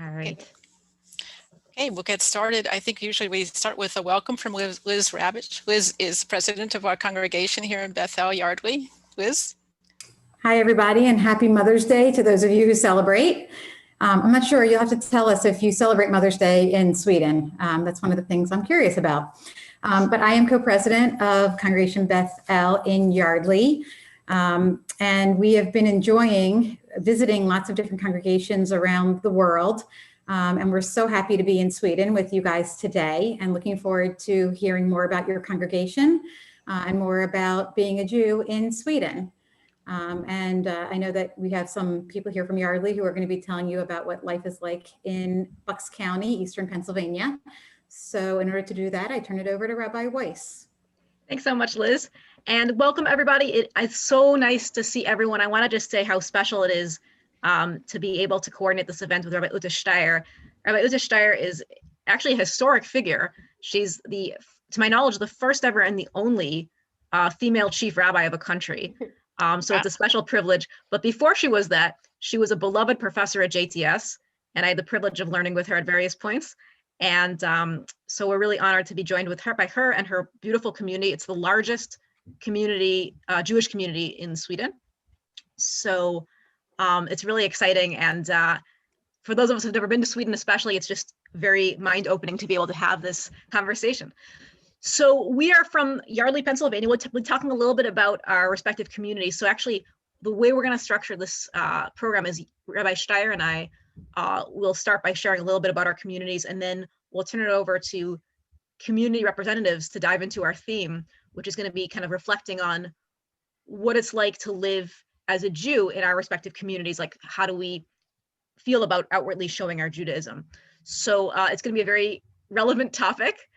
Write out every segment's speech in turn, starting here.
All right. Okay, we'll get started. I think usually we start with a welcome from Liz Ravitch. Liz is president of our congregation here in Bethel, Yardley. Liz? Hi, everybody, and happy Mother's Day to those of you who celebrate. I'm not sure, you'll have to tell us if you celebrate Mother's Day in Sweden. That's one of the things I'm curious about. But I am co-president of Congregation Bethel in Yardley. And we have been enjoying visiting lots of different congregations around the world. And we're so happy to be in Sweden with you guys today and looking forward to hearing more about your congregation and more about being a Jew in Sweden. I know that we have some people here from Yardley who are going to be telling you about what life is like in Bucks County, Eastern Pennsylvania. So in order to do that, I turn it over to Rabbi Weiss. Thanks so much, Liz. And welcome, everybody. It's so nice to see everyone. I want to just say how special it is to be able to coordinate this event with Rabbi Ute Steyer. Rabbi Ute Steyer is actually a historic figure. She's to my knowledge, the first ever and the only female chief rabbi of a country. So it's a special privilege. But before she was that, she was a beloved professor at JTS, and I had the privilege of learning with her at various points. And so we're really honored to be joined with her by her and her beautiful community. It's the largest community, Jewish community in Sweden. So it's really exciting. And for those of us who've never been to Sweden, especially, it's just very mind-opening to be able to have this conversation. So we are from Yardley, Pennsylvania. We'll be talking a little bit about our respective communities. So actually, the way we're going to structure this program is Rabbi Steyer and I will start by sharing a little bit about our communities, and then we'll turn it over to community representatives to dive into our theme, which is going to be kind of reflecting on what it's like to live as a Jew in our respective communities. Like, how do we feel about outwardly showing our Judaism? So it's going to be a very relevant topic.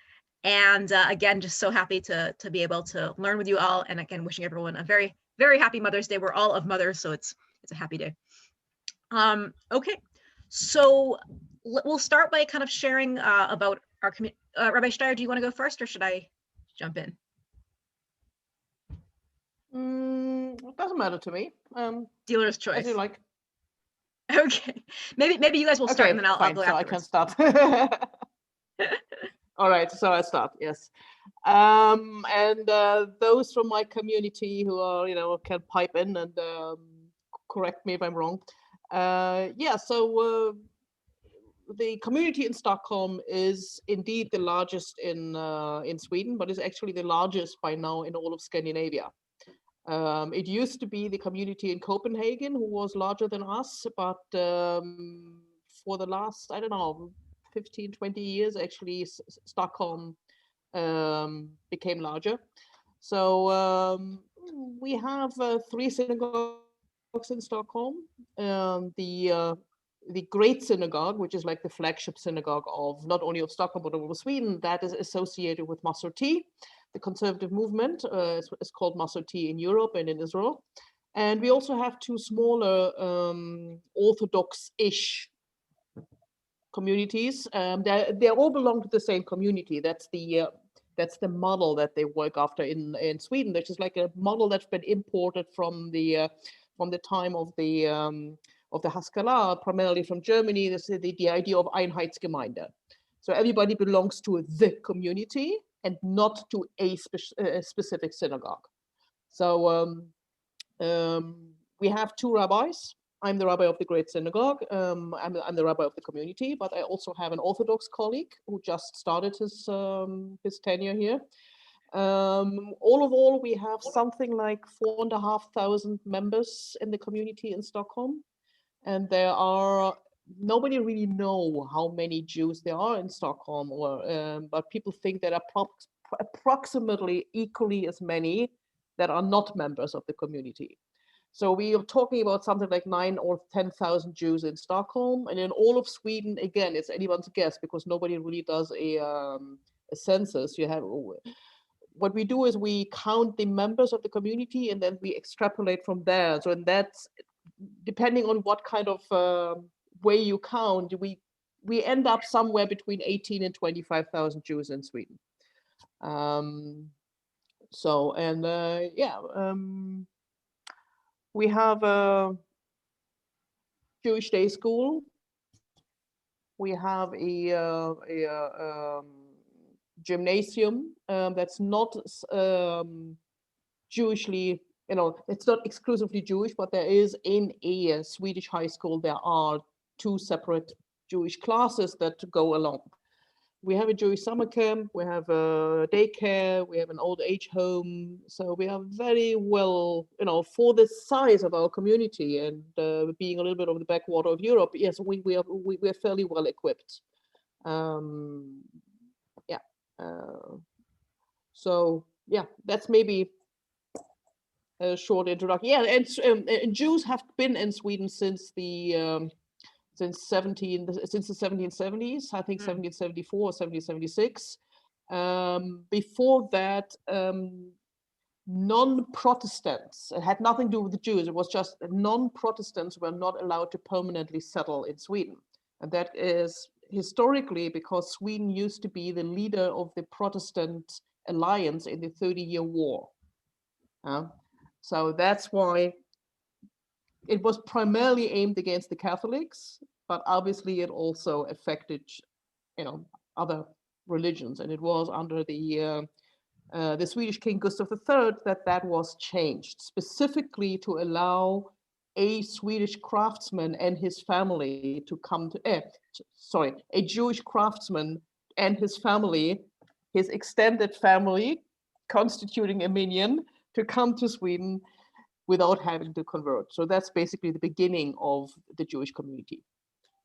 And again, just so happy to be able to learn with you all. And again, wishing everyone a very, very happy Mother's Day. We're all of mothers, so it's a happy day. Okay, so we'll start by kind of sharing about our community. Rabbi Steyer, do you want to go first, or should I jump in? It doesn't matter to me. Dealer's choice. As you like. Okay, maybe you guys will start, and then I'll go afterwards. So I can start. All right, so I start, yes. And those from my community who are, can pipe in and correct me if I'm wrong. So the community in Stockholm is indeed the largest in Sweden, but is actually the largest by now in all of Scandinavia. It used to be the community in Copenhagen who was larger than us, but for the last, 15, 20 years, actually, Stockholm became larger. So we have 3 synagogues in Stockholm. The Great Synagogue, which is like the flagship synagogue of not only of Stockholm, but of Sweden, that is associated with Masorti. The conservative movement is called Masorti in Europe and in Israel. And we also have 2 smaller Orthodox-ish communities. They all belong to the same community. That's the model that they work after in Sweden, which is like a model that's been imported from the time of the Haskalah, primarily from Germany. This is the idea of Einheitsgemeinde. So everybody belongs to the community and not to a specific synagogue. So we have 2 rabbis. I'm the rabbi of the Great Synagogue. I'm the rabbi of the community, but I also have an Orthodox colleague who just started his tenure here. All, we have something like 4,500 members in the community in Stockholm, and nobody really know how many Jews there are in Stockholm, but people think there are approximately equally as many that are not members of the community. So we are talking about something like 9,000 or 10,000 Jews in Stockholm, and in all of Sweden, again, it's anyone's guess because nobody really does a census. What we do is we count the members of the community, and then we extrapolate from there. So that's depending on what kind of way you count, we end up somewhere between 18 and 25,000 Jews in Sweden. We have a Jewish day school We have a gymnasium that's not Jewishly, it's not exclusively Jewish, but there is in a Swedish high school, there are 2 separate Jewish classes that go along. We have a Jewish summer camp, we have a daycare, we have an old age home. So we are very well, for the size of our community and being a little bit of the backwater of Europe, yes, we're fairly well equipped. Yeah. So yeah, that's maybe a short introduction. Yeah, and Jews have been in Sweden since the 1770s, I think 1774 or 1776. Before that, non-Protestants, it had nothing to do with the Jews, it was just non-Protestants were not allowed to permanently settle in Sweden. And that is historically because Sweden used to be the leader of the Protestant alliance in the 30-year war. So that's why it was primarily aimed against the Catholics, but obviously it also affected, other religions. And it was under the Swedish King Gustav III that was changed, specifically to allow a Swedish craftsman and his family to come to, a Jewish craftsman and his family, his extended family, constituting a minion, to come to Sweden without having to convert. So that's basically the beginning of the Jewish community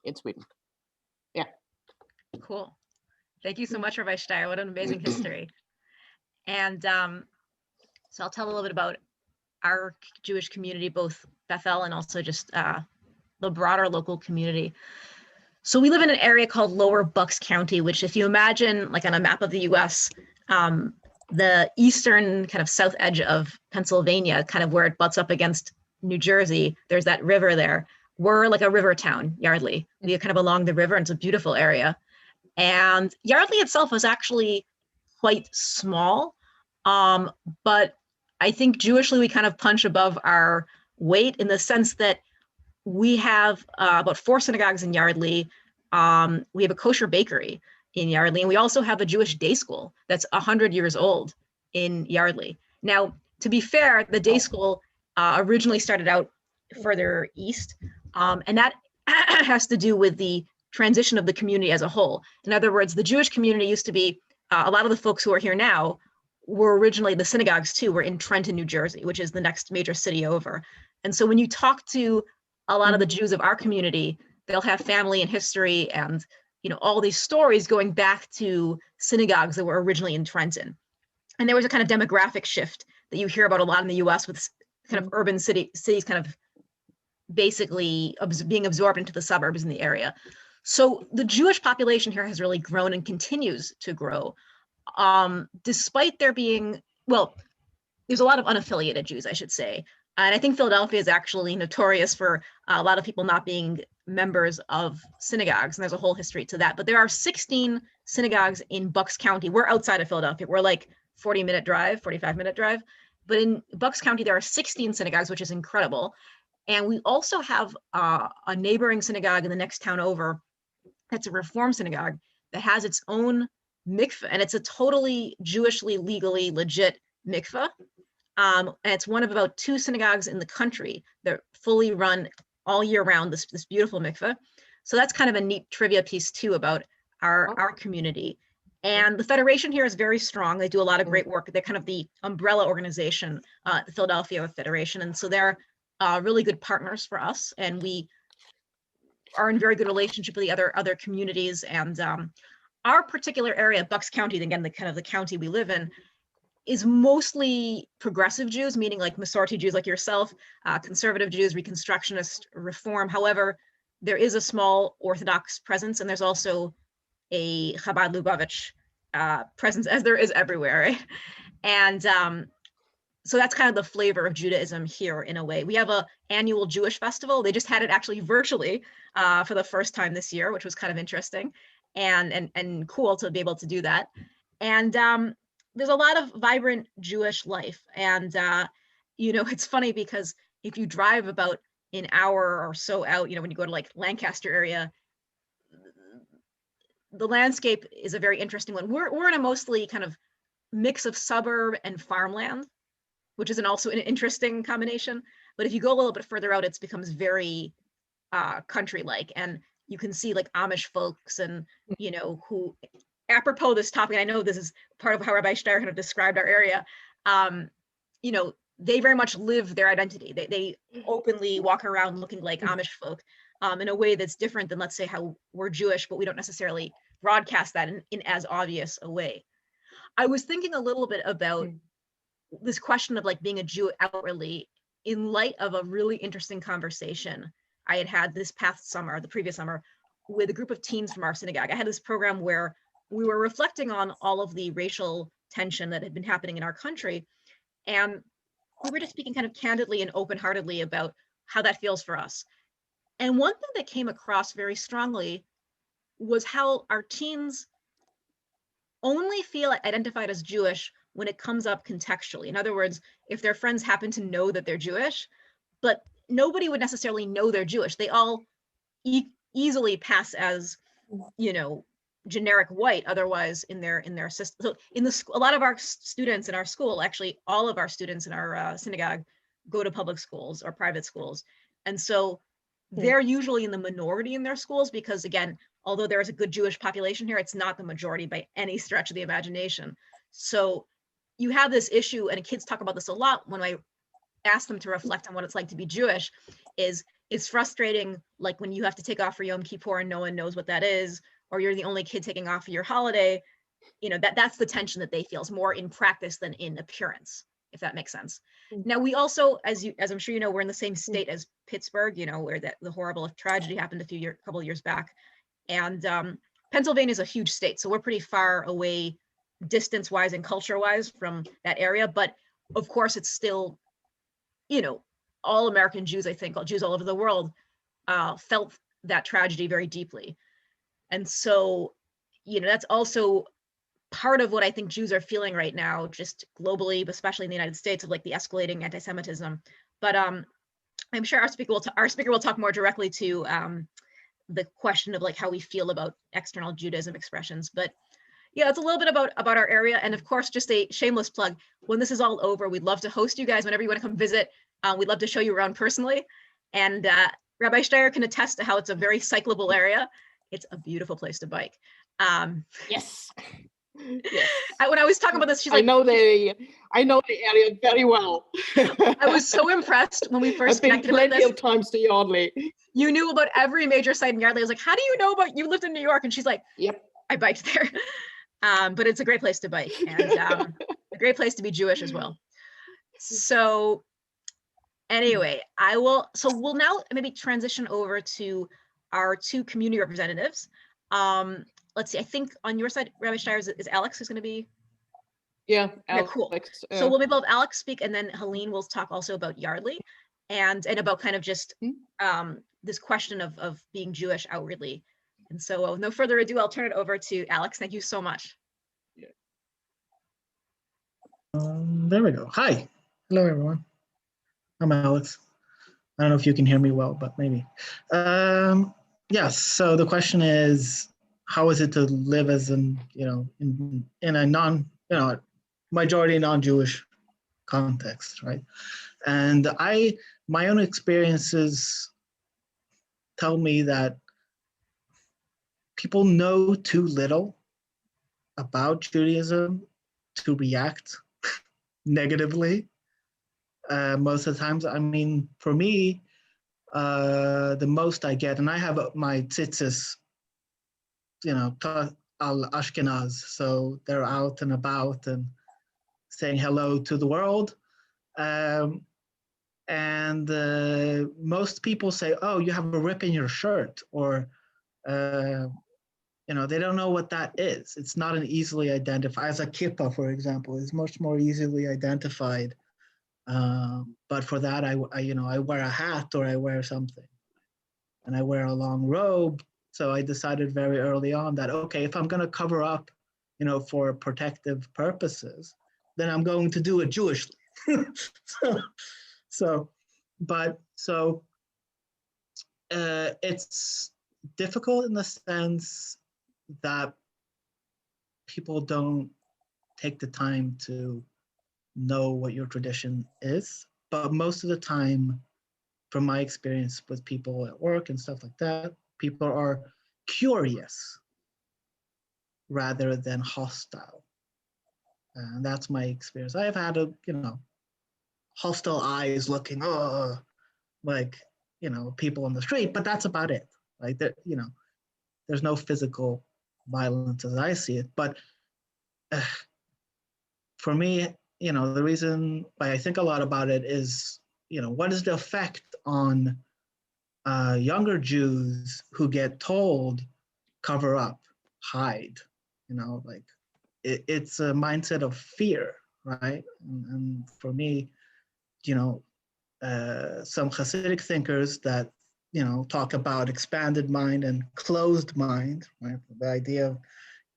in Sweden. Yeah. Cool. Thank you so much, Rabbi Steyer. What an amazing history. And so I'll tell a little bit about our Jewish community, both Bethel and also just the broader local community. So we live in an area called Lower Bucks County, which if you imagine like on a map of the US, the eastern kind of south edge of Pennsylvania, kind of where it butts up against New Jersey, there's that river there. We're like a river town, Yardley. We're kind of along the river, and it's a beautiful area. And Yardley itself was actually quite small, but I think Jewishly we kind of punch above our weight in the sense that we have about 4 synagogues in Yardley. We have a kosher bakery in Yardley, and we also have a Jewish day school that's 100 years old in Yardley. Now, to be fair, the day school originally started out further east, and that has to do with the transition of the community as a whole. In other words, the Jewish community used to be, a lot of the folks who are here now were originally, the synagogues too, were in Trenton, New Jersey, which is the next major city over. And so when you talk to a lot of the Jews of our community, they'll have family and history and all these stories going back to synagogues that were originally in Trenton. And there was a kind of demographic shift that you hear about a lot in the US with kind of urban cities kind of basically being absorbed into the suburbs in the area. So the Jewish population here has really grown and continues to grow, despite there being, there's a lot of unaffiliated Jews, I should say. And I think Philadelphia is actually notorious for a lot of people not being members of synagogues, and there's a whole history to that. But there are 16 synagogues in Bucks County. We're outside of Philadelphia. We're like 45-minute drive. But in Bucks County, there are 16 synagogues, which is incredible. And we also have a neighboring synagogue in the next town over. That's a Reform synagogue that has its own mikveh, and it's a totally Jewishly, legally legit mikveh. And it's one of about 2 synagogues in the country that fully run all year round this beautiful mikveh. So that's kind of a neat trivia piece too about our community. And the Federation here is very strong. They do a lot of great work. They're kind of the umbrella organization, the Philadelphia Federation. And so they're really good partners for us. And we are in very good relationship with the other communities. And our particular area, Bucks County, again, the kind of the county we live in, is mostly progressive Jews, meaning like Masorti Jews like yourself, conservative Jews, Reconstructionist, Reform. However, there is a small Orthodox presence, and there's also a Chabad Lubavitch presence, as there is everywhere, right? And so that's kind of the flavor of Judaism here in a way. We have an annual Jewish festival. They just had it actually virtually for the first time this year, which was kind of interesting and cool to be able to do that. And there's a lot of vibrant Jewish life. And, it's funny because if you drive about an hour or so out, when you go to like Lancaster area, the landscape is a very interesting one. We're in a mostly kind of mix of suburb and farmland, which is also an interesting combination. But if you go a little bit further out, it becomes very country-like, and you can see like Amish folks and, you know, who, apropos this topic, I know this is part of how Rabbi Steyer kind of described our area, you know, they very much live their identity. They openly walk around looking like Amish folk in a way that's different than, let's say, how we're Jewish, but we don't necessarily broadcast that in as obvious a way. I was thinking a little bit about this question of like being a Jew outwardly in light of a really interesting conversation I had this past summer, the previous summer, with a group of teens from our synagogue. I had this program where we were reflecting on all of the racial tension that had been happening in our country. And we were just speaking kind of candidly and open-heartedly about how that feels for us. And one thing that came across very strongly was how our teens only feel identified as Jewish when it comes up contextually. In other words, if their friends happen to know that they're Jewish, but nobody would necessarily know they're Jewish. They all easily pass as, you know, generic white otherwise in their system. So in the school, a lot of our students in our school, actually all of our students in our synagogue go to public schools or private schools. And so they're usually in the minority in their schools because, again, although there is a good Jewish population here, it's not the majority by any stretch of the imagination. So you have this issue, and kids talk about this a lot when I ask them to reflect on what it's like to be Jewish, is it's frustrating, like when you have to take off for Yom Kippur and no one knows what that is, or you're the only kid taking off for your holiday. You know, that's the tension that they feel. Is more in practice than in appearance, if that makes sense. Now, we also, as I'm sure you know, we're in the same state as Pittsburgh, you know, where the horrible tragedy happened a couple of years back. And Pennsylvania is a huge state, so we're pretty far away distance-wise and culture-wise from that area. But of course, it's still, you know, all American Jews, I think, all Jews all over the world felt that tragedy very deeply. And so, you know, that's also part of what I think Jews are feeling right now, just globally, but especially in the United States, of like the escalating anti-Semitism. But I'm sure our speaker will talk more directly to the question of like how we feel about external Judaism expressions. But yeah, it's a little bit about our area. And of course, just a shameless plug, when this is all over, we'd love to host you guys whenever you want to come visit. We'd love to show you around personally. And Rabbi Steyer can attest to how it's a very cyclable area. It's a beautiful place to bike. Yes. When I was talking about this, she's like, I know the area very well. I was so impressed when we first I've been connected about plenty this. of times to Yardley. You knew about every major site in Yardley. I was like, how do you know about, you lived in New York? And she's like, Yep. I biked there. But it's a great place to bike, and a great place to be Jewish as well. So anyway, we'll now maybe transition over to our two community representatives. Let's see, I think on your side, Rabbi Steyer, is Alex who's going to be? Yeah, cool. So we'll maybe have Alex speak, and then Helene will talk also about Yardley and about kind of just this question of being Jewish outwardly. And so with no further ado, I'll turn it over to Alex. Thank you so much. There we go. Hi. Hello, everyone. I'm Alex. I don't know if you can hear me well, but maybe. Yes, so the question is, how is it to live as in a majority non-Jewish context, right? And my own experiences tell me that people know too little about Judaism to react negatively most of the times. I mean, for me, the most I get, and I have my tzitzis, al Ashkenaz, so they're out and about and saying hello to the world. And most people say, oh, you have a rip in your shirt, or they don't know what that is. It's not an easily identified, as a kippah, for example, is much more easily identified. But for that, I wear a hat, or I wear something, and I wear a long robe. So I decided very early on that, okay, if I'm going to cover up, for protective purposes, then I'm going to do it Jewishly. It's difficult in the sense that people don't take the time to know what your tradition is. But most of the time, from my experience with people at work and stuff like that, people are curious rather than hostile. And that's my experience. I've had hostile eyes looking, like, people on the street, but that's about it. Like that, there's no physical violence as I see it. But for me, the reason why I think a lot about it is, what is the effect on younger Jews who get told, cover up, hide, like it's a mindset of fear, right? And for me, some Hasidic thinkers that, talk about expanded mind and closed mind, right? The idea of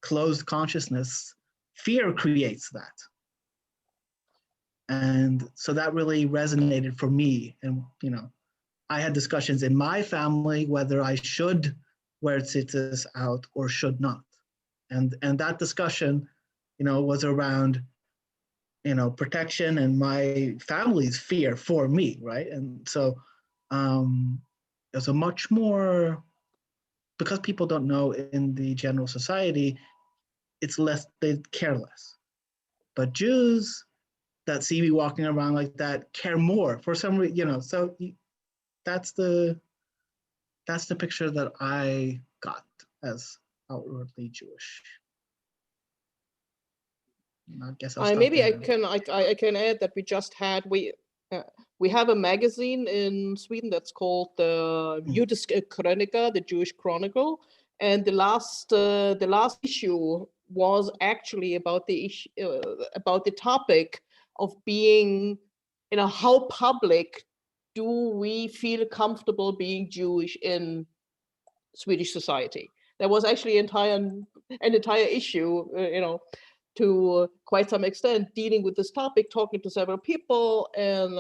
closed consciousness, fear creates that. And so that really resonated for me. And, I had discussions in my family whether I should wear tzitzis out or should not. And that discussion, was around, protection and my family's fear for me, right? And so there's a much more, because people don't know in the general society, it's less, they care less. But Jews that see me walking around like that care more for some reason, so that's the picture that I got as outwardly Jewish. I guess I'll stop maybe there. I can add that we have a magazine in Sweden that's called the Judiska Krönika, the Jewish Chronicle, and the last issue was actually about the topic of being, how public do we feel comfortable being Jewish in Swedish society. There was actually an entire issue, to quite some extent dealing with this topic, talking to several people, and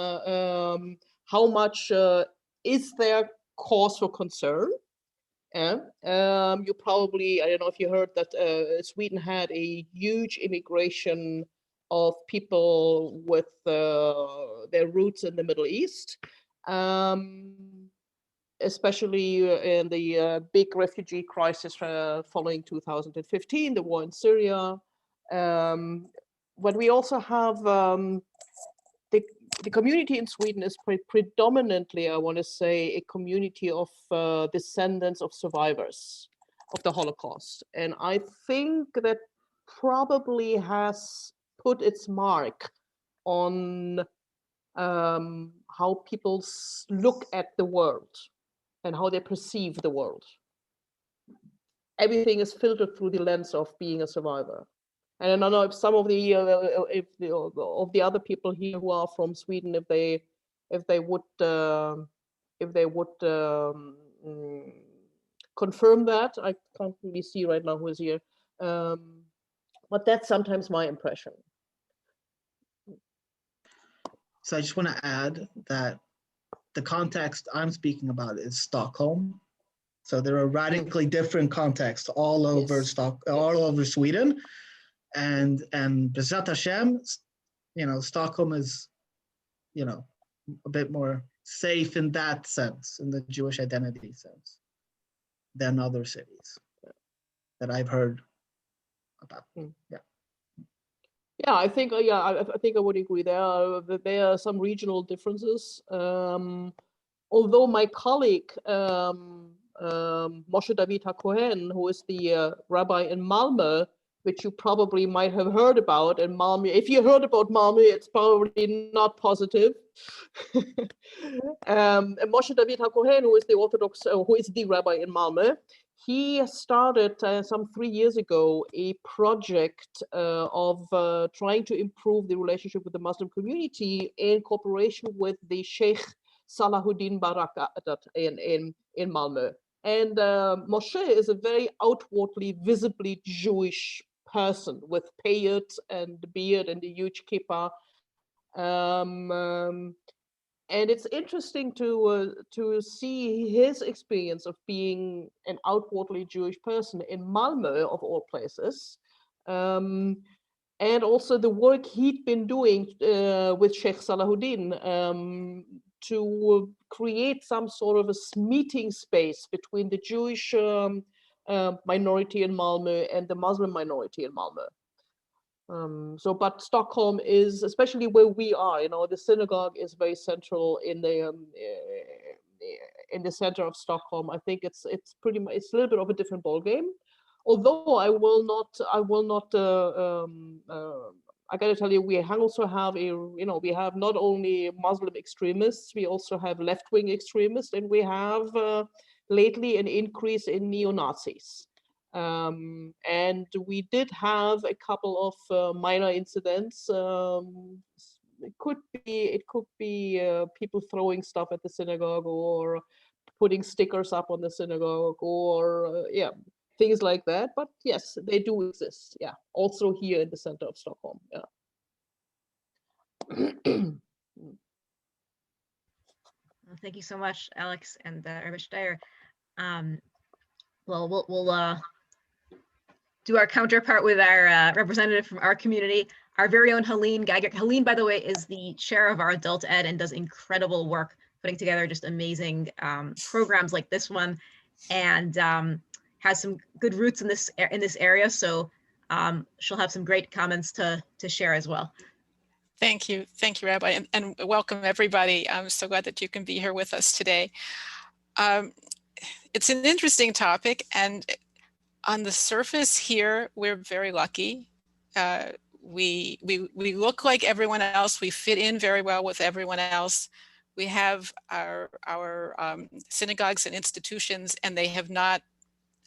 how much is there cause for concern. You probably, I don't know if you heard that Sweden had a huge immigration of people with their roots in the Middle East, especially in the big refugee crisis following 2015, the war in Syria. But we also have the community in Sweden is predominantly, I want to say, a community of descendants of survivors of the Holocaust. And I think that probably has put its mark on how people look at the world and how they perceive the world. Everything is filtered through the lens of being a survivor. And I don't know if some of the other people here who are from Sweden, if they would confirm that. I can't really see right now who is here, but that's sometimes my impression. So I just want to add that the context I'm speaking about is Stockholm. So there are radically different contexts all over all over Sweden, and B'ezrat Hashem, Stockholm is, a bit more safe in that sense, in the Jewish identity sense, than other cities that I've heard about. Yeah. Yeah, I think I think I would agree. There are some regional differences. Although my colleague Moshe David HaKohen, who is the rabbi in Malmö, which you probably might have heard about in Malmö. If you heard about Malmö, it's probably not positive. Moshe David HaKohen, who is the Orthodox, who is the rabbi in Malmö, he started some 3 years ago a project of trying to improve the relationship with the Muslim community in cooperation with the Sheikh Salahuddin Barakat in Malmö. And Moshe is a very outwardly, visibly Jewish person with payot and beard and a huge kippah. And it's interesting to see his experience of being an outwardly Jewish person in Malmö, of all places, and also the work he'd been doing with Sheikh Salahuddin to create some sort of a meeting space between the Jewish minority in Malmö and the Muslim minority in Malmö. But Stockholm is, especially where we are, you know, the synagogue is very central in the center of Stockholm. I think it's pretty much, it's a little bit of a different ballgame. Although I gotta tell you, we also have we have not only Muslim extremists, we also have left-wing extremists, and we have lately an increase in neo-Nazis. And we did have a couple of minor incidents. It could be people throwing stuff at the synagogue, or putting stickers up on the synagogue, or things like that. But yes, they do exist. Yeah, also here in the center of Stockholm. Yeah. Well, thank you so much, Alex and Rabbi Steyer. Well, we'll do our counterpart with our representative from our community, our very own Helene Geiger. Helene, by the way, is the chair of our adult ed and does incredible work putting together just amazing programs like this one, and has some good roots in this area. So she'll have some great comments to share as well. Thank you, Rabbi, and welcome everybody. I'm so glad that you can be here with us today. It's an interesting topic, and on the surface here, we're very lucky. We look like everyone else. We fit in very well with everyone else. We have our synagogues and institutions, and they have not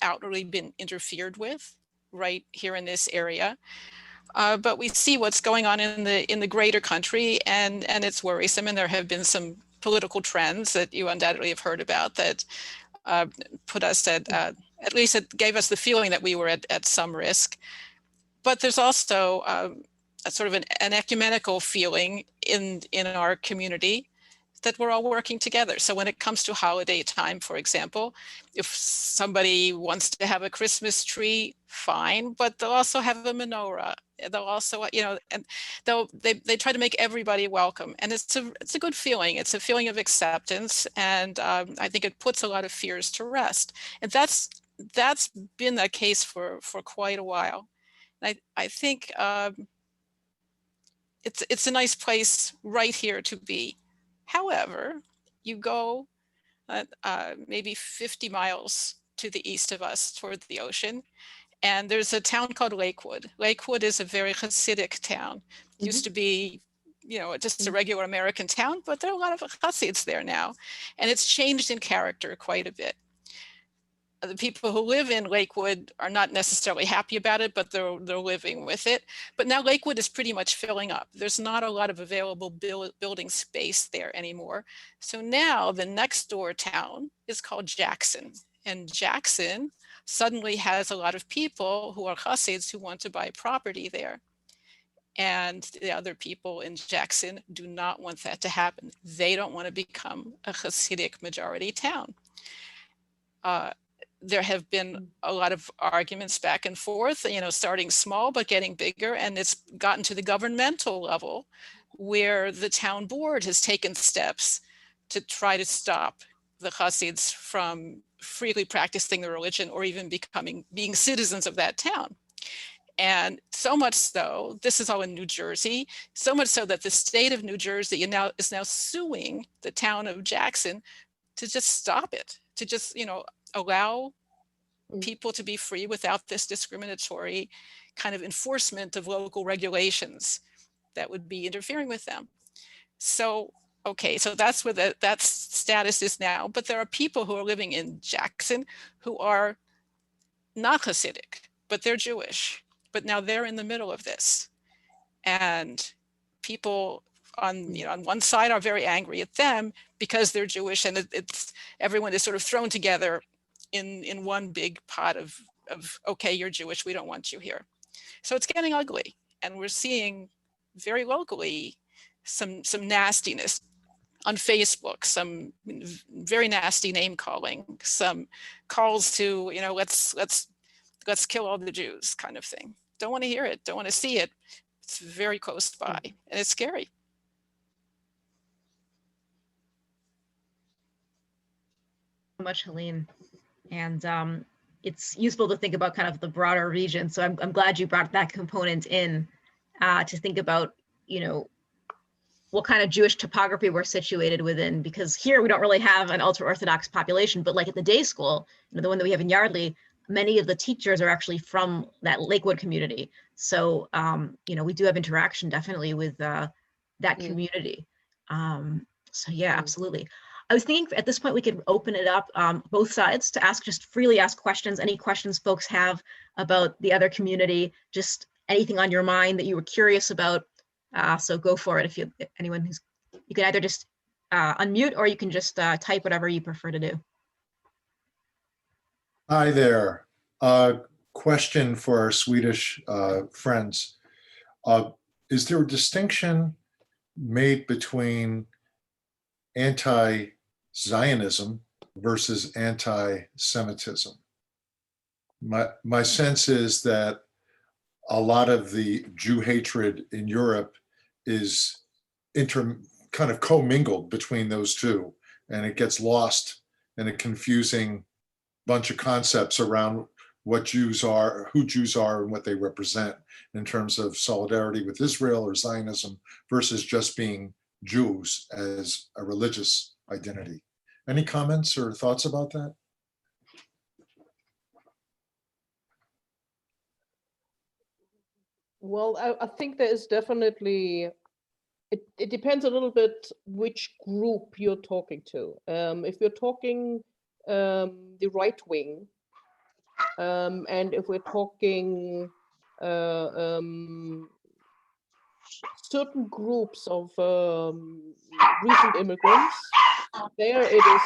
outwardly been interfered with right here in this area. But we see what's going on in the greater country, and it's worrisome. And there have been some political trends that you undoubtedly have heard about that put us at least it gave us the feeling that we were at some risk. But there's also a sort of an ecumenical feeling in our community that we're all working together. So when it comes to holiday time, for example, if somebody wants to have a Christmas tree, fine, but they'll also have a menorah. They'll also, and they try to make everybody welcome. And it's a good feeling. It's a feeling of acceptance. And I think it puts a lot of fears to rest. And that's been the case for quite a while. And I think it's a nice place right here to be. However, you go maybe 50 miles to the east of us toward the ocean, and there's a town called Lakewood. Lakewood is a very Hasidic town. It used to be, just a regular American town, but there are a lot of Hasids there now, and it's changed in character quite a bit. The people who live in Lakewood are not necessarily happy about it, but they're living with it. But now Lakewood is pretty much filling up. There's not a lot of available building space there anymore. So now the next door town is called Jackson. And Jackson suddenly has a lot of people who are Hasids who want to buy property there. And the other people in Jackson do not want that to happen. They don't want to become a Hasidic majority town. There have been a lot of arguments back and forth, starting small but getting bigger, and it's gotten to the governmental level where the town board has taken steps to try to stop the Hasids from freely practicing their religion or even being citizens of that town. And so much so, this is all in New Jersey, so much so that the state of New Jersey is now suing the town of Jackson to just stop it, to just, allow people to be free without this discriminatory kind of enforcement of local regulations that would be interfering with them. So, okay, so that's where that status is now. But there are people who are living in Jackson who are not Hasidic, but they're Jewish. But now they're in the middle of this. And people on one side are very angry at them because they're Jewish, and everyone is sort of thrown together in one big pot of okay, you're Jewish, we don't want you here. So it's getting ugly, and we're seeing very locally some nastiness. on Facebook, some very nasty name calling, some calls to, you know, let's kill all the Jews kind of thing. Don't want to hear it, don't want to see it. It's very close by, and it's scary. Much, Helene. And it's useful to think about kind of the broader region. So I'm glad you brought that component in to think about, you know, what kind of Jewish topography we're situated within, because here we don't really have an ultra-Orthodox population, but like at the day school, you know, the one that we have in Yardley, many of the teachers are actually from that Lakewood community. So, you know, we do have interaction definitely with that community. So yeah, absolutely. I was thinking at this point we could open it up both sides to ask, just freely ask questions, any questions folks have about the other community, just anything on your mind that you were curious about. So go for it. If anyone who's, you can either just unmute or you can just type whatever you prefer to do. Hi there. Question for our Swedish friends. Is there a distinction made between anti-Zionism versus anti-Semitism? My sense is that a lot of the Jew hatred in Europe is kind of commingled between those two, and it gets lost in a confusing bunch of concepts around what Jews are, who Jews are, and what they represent in terms of solidarity with Israel or Zionism versus just being Jews as a religious identity. Any comments or thoughts about that? Well, I think there is definitely, it depends a little bit which group you're talking to. If you're talking the right wing, and if we're talking certain groups of recent immigrants, there it is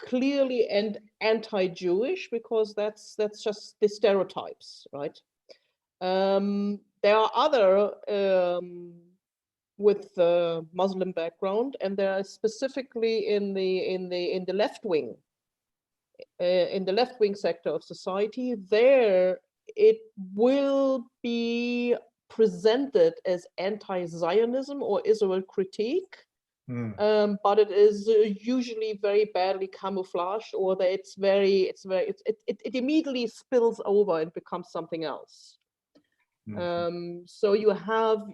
clearly and anti-Jewish, because that's just the stereotypes, right? There are other with Muslim background, and there are specifically in the left wing, in the left wing sector of society. There it will be presented as anti-Zionism or Israel critique, but it is usually very badly camouflaged, or that it immediately spills over and becomes something else. So you have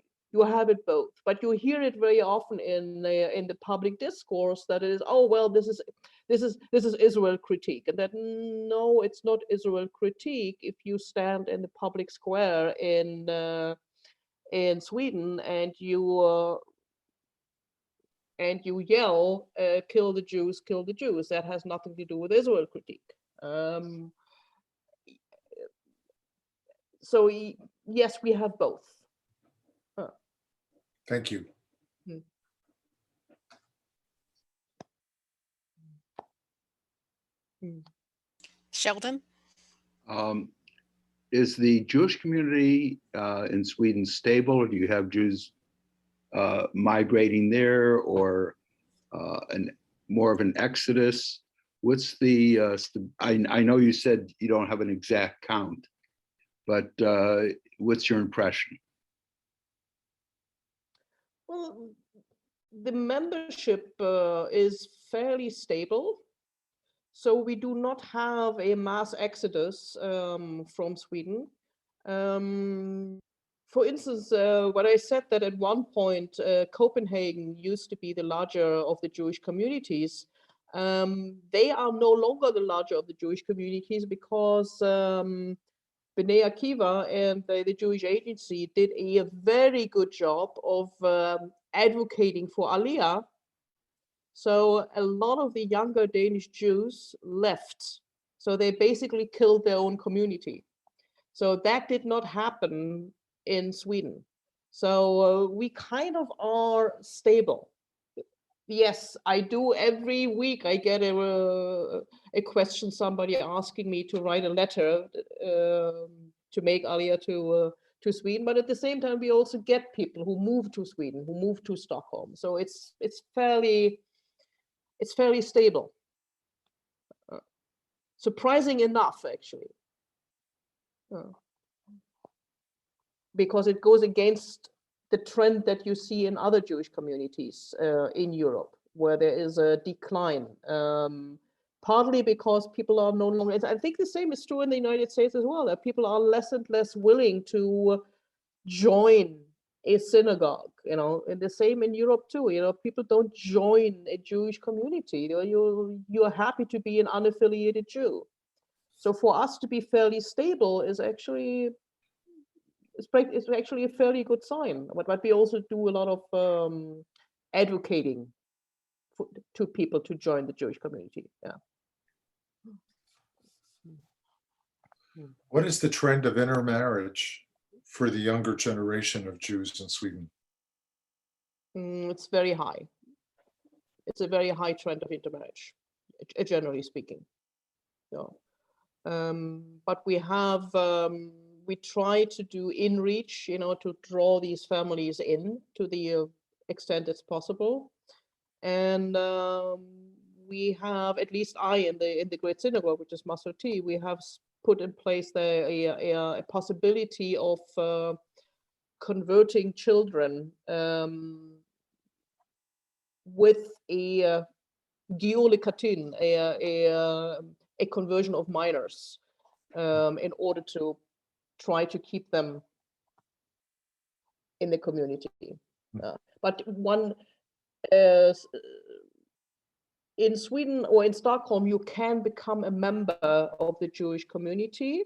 it both, but you hear it very often in the public discourse that it is, oh well, this is Israel critique, and that no, it's not Israel critique if you stand in the public square in Sweden and you yell, kill the Jews, kill the Jews. That has nothing to do with Israel critique. So yes, we have both. Thank you. Sheldon? Is the Jewish community in Sweden stable, or do you have Jews migrating there, or more of an exodus? What's the, I know you said you don't have an exact count, but what's your impression? Well, the membership is fairly stable. So we do not have a mass exodus from Sweden. For instance, when I said that at one point, Copenhagen used to be the larger of the Jewish communities, they are no longer the larger of the Jewish communities, because B'nai Akiva and the Jewish Agency did a very good job of advocating for Aliyah. So a lot of the younger Danish Jews left. So they basically killed their own community. So that did not happen in Sweden. So we kind of are stable. Yes, I do. Every week I get a question, somebody asking me to write a letter to make Aliyah to to Sweden, but at the same time, we also get people who move to Sweden, who move to Stockholm. So it's fairly stable. Surprising enough, actually, because it goes against the trend that you see in other Jewish communities in Europe, where there is a decline. Partly because people are no longer, I think the same is true in the United States as well, that people are less and less willing to join a synagogue, and the same in Europe too. People don't join a Jewish community. You're happy to be an unaffiliated Jew. So for us to be fairly stable is actually, it's actually a fairly good sign. But we also do a lot of advocating to people to join the Jewish community. Yeah. What is the trend of intermarriage for the younger generation of Jews in Sweden? It's very high. It's a very high trend of intermarriage, generally speaking. But we have, we try to do in-reach, to draw these families in to the extent it's possible. And we have, at least I in the Great Synagogue, which is Masorti, we have put in place a possibility of converting children with a giulikatun, a conversion of minors, in order to try to keep them in the community. But one, in Sweden or in Stockholm, you can become a member of the Jewish community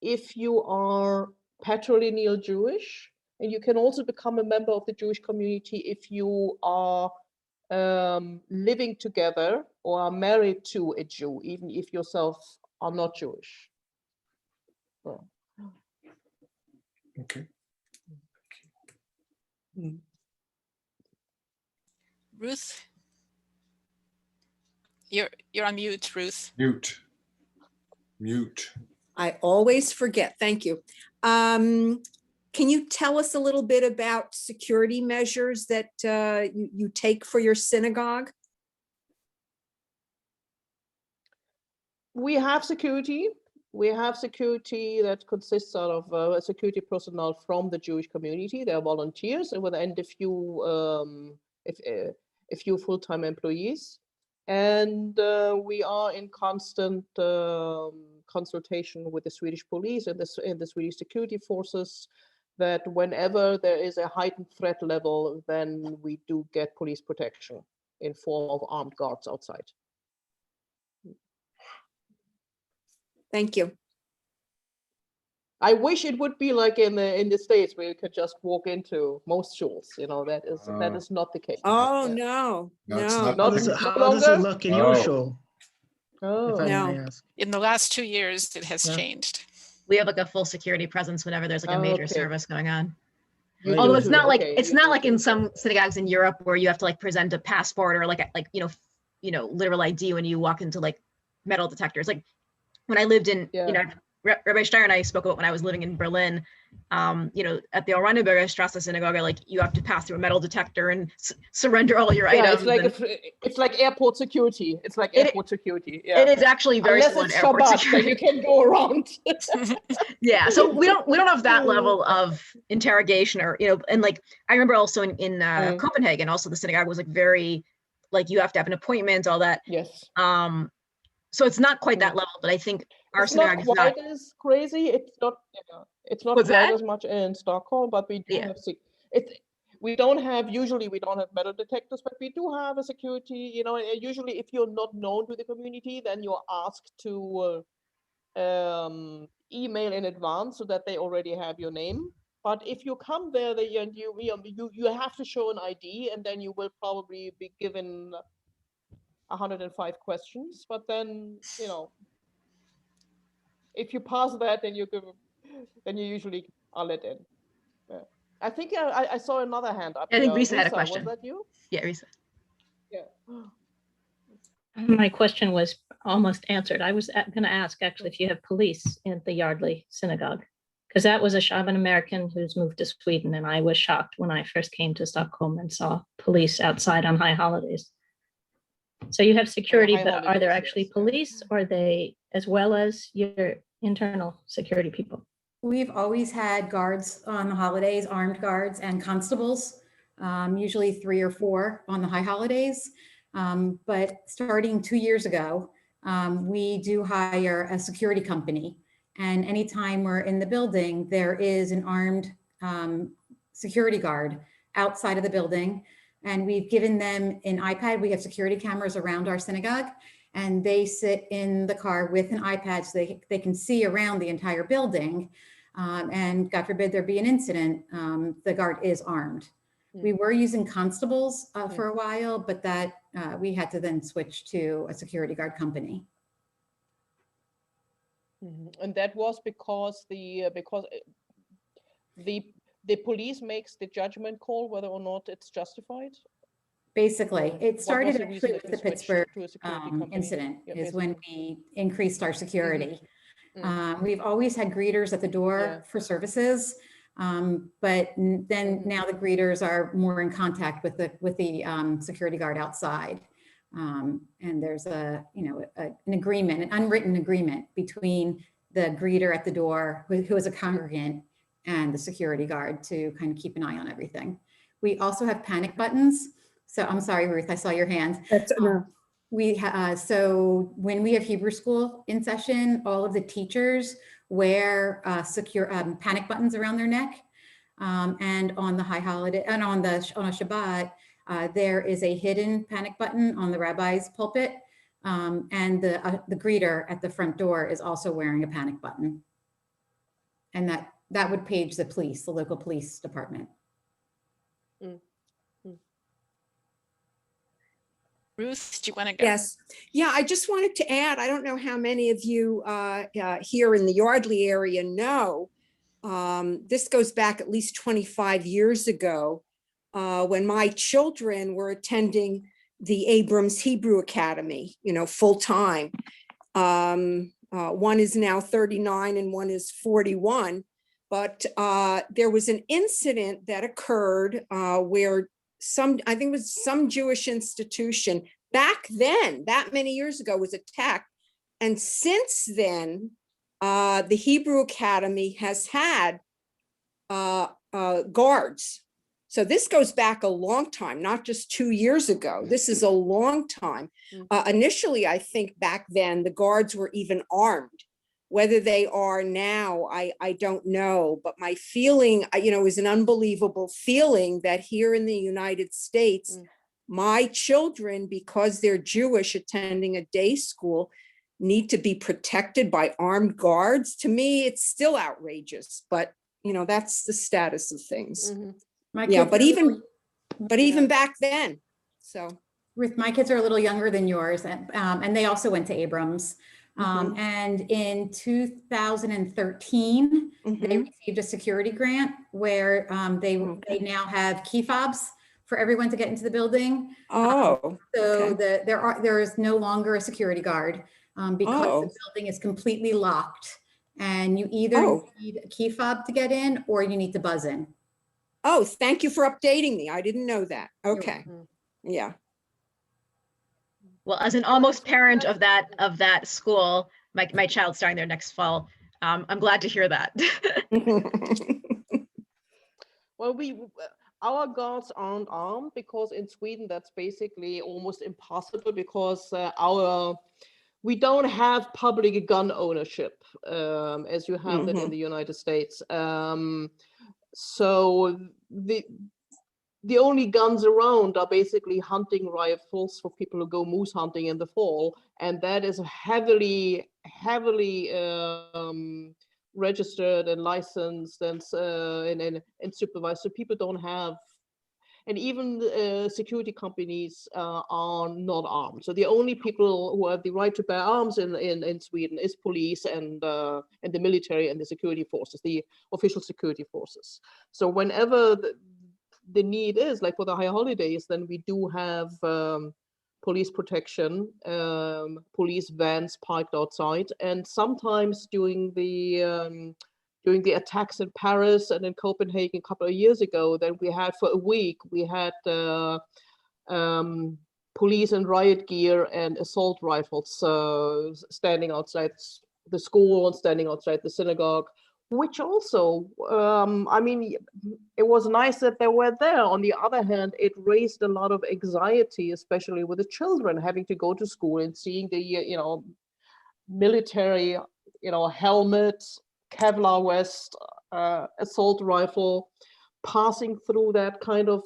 if you are patrilineal Jewish, and you can also become a member of the Jewish community if you are living together or are married to a Jew, even if yourself are not Jewish. Okay. Ruth, you're on mute, Ruth. Mute. I always forget. Thank you. Can you tell us a little bit about security measures that you take for your synagogue? We have security. We have security that consists of security personnel from the Jewish community. They are volunteers, and a few full-time employees. And we are in constant consultation with the Swedish police and the Swedish security forces, that whenever there is a heightened threat level, then we do get police protection in form of armed guards outside. Thank you. I wish it would be like in the States, where you could just walk into most shuls. That is not the case. Oh, Yeah. no. Not How the does it look in your shul? If I No. may ask. In the last 2 years, it has Yeah. changed. We have like a full security presence whenever there's like a major Okay. service going on. You Although do it's too, not like okay, it's you not do like too. in some synagogues in Europe where you have to like present a passport or like literal ID when you walk into like metal detectors. Like when I lived in, Yeah. Rabbi Steyer and I spoke about when I was living in Berlin, at the Oranienburger Strasse synagogue, like you have to pass through a metal detector and surrender all your Yeah, items. it's like airport security. It's like airport security. Yeah. It is actually very Unless similar it's to airport Shabbat, then security. you can go around. Yeah, so we don't have that level of interrogation, or and like I remember also in Copenhagen, also the synagogue was like very, like you have to have an appointment, all that. Yes. So it's not quite that level, but I think our It's not synagogue is quite not. as crazy. It's not What's quite that? as much in Stockholm, but we do Yeah. have we don't have metal detectors, but we do have a security. Usually if you're not known to the community, then you're asked to email in advance so that they already have your name. But if you come there, you have to show an ID, and then you will probably be given 105 questions. But then if you pass that, then you usually are let in. Yeah. I think I saw another hand up. I think here. Risa had a question. Was that you? Yeah, Risa. Yeah. My question was almost answered. I was going to ask actually if you have police in the Yardley Synagogue. Because that was an American who's moved to Sweden, and I was shocked when I first came to Stockholm and saw police outside on high holidays. So you have security, high but are there holidays, actually yes. police, or are they as well as your internal security people? We've always had guards on the holidays, armed guards and constables, usually 3 or 4 on the high holidays. But starting 2 years ago, we do hire a security company. And anytime we're in the building, there is an armed security guard outside of the building. And we've given them an iPad. We have security cameras around our synagogue, and they sit in the car with an iPad so they can see around the entire building. And God forbid there be an incident, the guard is armed. We were using constables for a while, but that we had to then switch to a security guard company. And that was because the police makes the judgment call whether or not it's justified. Basically, it started the actually reason with that the you switched Pittsburgh to a security company? incident Yeah, is when we increased our security. Mm. We've always had greeters at the door Yeah. for services, but then now the greeters are more in contact with the security guard outside. And there's an agreement, an unwritten agreement between the greeter at the door, who is a congregant, and the security guard to kind of keep an eye on everything. We also have panic buttons. So I'm sorry, Ruth, I saw your hand. That's no. So when we have Hebrew school in session, all of the teachers wear secure panic buttons around their neck. And on the high holiday and on a Shabbat, there is a hidden panic button on the rabbi's pulpit. And the greeter at the front door is also wearing a panic button. And that would page the police, the local police department. Ruth, do you want to go? Yes. Yeah, I just wanted to add, I don't know how many of you here in the Yardley area know, this goes back at least 25 years ago when my children were attending the Abrams Hebrew Academy, full time. One is now 39 and one is 41. But there was an incident that occurred where I think it was some Jewish institution back then, that many years ago, was attacked. And since then, the Hebrew Academy has had guards. So this goes back a long time, not just 2 years ago. This is a long time. Initially, I think back then, the guards were even armed. Whether they are now, I don't know, but my feeling, is an unbelievable feeling that here in the United States, my children, because they're Jewish attending a day school, need to be protected by armed guards. To me, it's still outrageous, but that's the status of things. Yeah, but even back then, so. Ruth, my kids are a little younger than yours, and they also went to Abrams. And in 2013, they received a security grant where they now have key fobs for everyone to get into the building. So there is no longer a security guard because the building is completely locked, and you either need a key fob to get in or you need to buzz in. Oh, thank you for updating me. I didn't know that. Okay. Yeah. Well, as an almost parent of that school, my child's starting there next fall. I'm glad to hear that. Well, our guards aren't armed because in Sweden that's basically almost impossible because we don't have public gun ownership as you have that in the United States. So the only guns around are basically hunting rifles for people who go moose hunting in the fall, and that is heavily registered and licensed and supervised. So people don't have, and even security companies are not armed. So the only people who have the right to bear arms in Sweden is police and the military and the security forces, the official security forces. So whenever the need is, like for the high holidays, then we do have police protection, police vans parked outside, and sometimes during the during the attacks in Paris and in Copenhagen a couple of years ago, then we had for a week, we had police and riot gear and assault rifles standing outside the school and standing outside the synagogue, which also, I mean, it was nice that they were there. On the other hand, it raised a lot of anxiety, especially with the children having to go to school and seeing the, you know, military, you know, helmets, Kevlar vest, assault rifle, passing through that kind of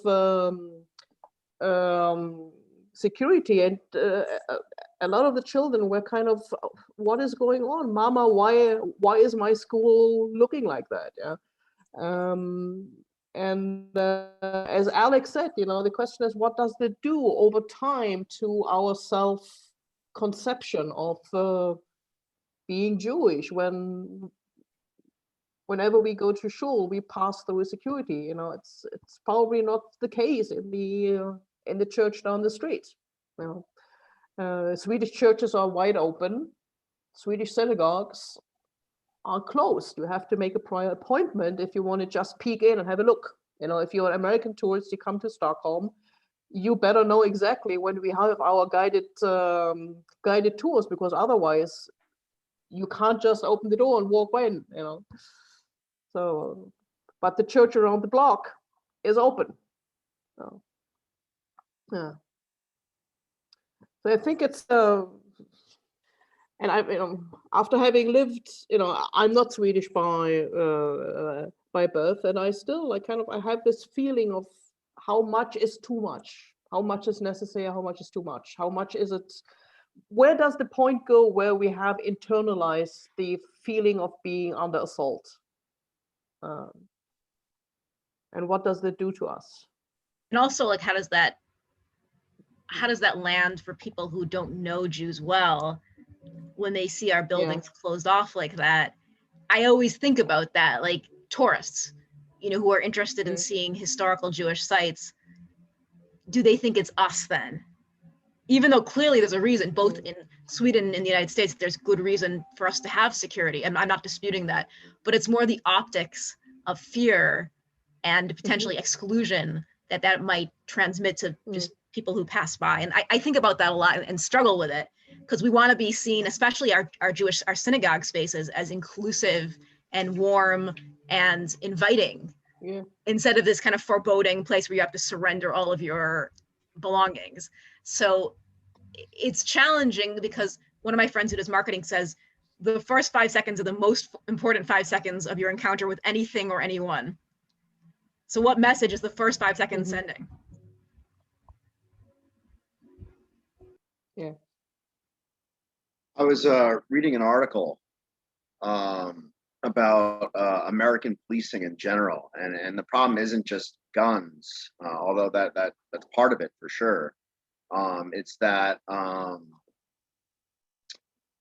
security. And a lot of the children were kind of, what is going on, Mama? Why is my school looking like that? Yeah. And as Alex said, you know, the question is, what does it do over time to our self-conception of being Jewish? Whenever we go to shul, we pass through security. You know, it's probably not the case in the church down the street. You know, Swedish churches are wide open. Swedish synagogues are closed. You have to make a prior appointment if you want to just peek in and have a look. You know, if you're an American tourist, you come to Stockholm, you better know exactly when we have our guided tours, because otherwise you can't just open the door and walk in, you know. So, but the church around the block is open. So, yeah. So I think it's and I, you know, after having lived, you know, I'm not Swedish by birth, and I still, I have this feeling of how much is too much, how much is necessary, how much is too much, how much is it. Where does the point go where we have internalized the feeling of being under assault? And what does that do to us? And also, like, how does that land for people who don't know Jews well when they see our buildings closed off like that? I always think about that, like tourists, you know, who are interested in seeing historical Jewish sites. Do they think it's us then? Even though clearly there's a reason, both in Sweden and in the United States, there's good reason for us to have security, and I'm not disputing that, but it's more the optics of fear and potentially exclusion that might transmit to just people who pass by. And I think about that a lot and struggle with it, because we want to be seen, especially our synagogue spaces, as inclusive and warm and inviting, instead of this kind of foreboding place where you have to surrender all of your belongings. So it's challenging, because one of my friends who does marketing says the first 5 seconds are the most important 5 seconds of your encounter with anything or anyone. So what message is the first 5 seconds sending? Yeah. I was reading an article about American policing in general, and the problem isn't just guns, although that's part of it for sure. It's that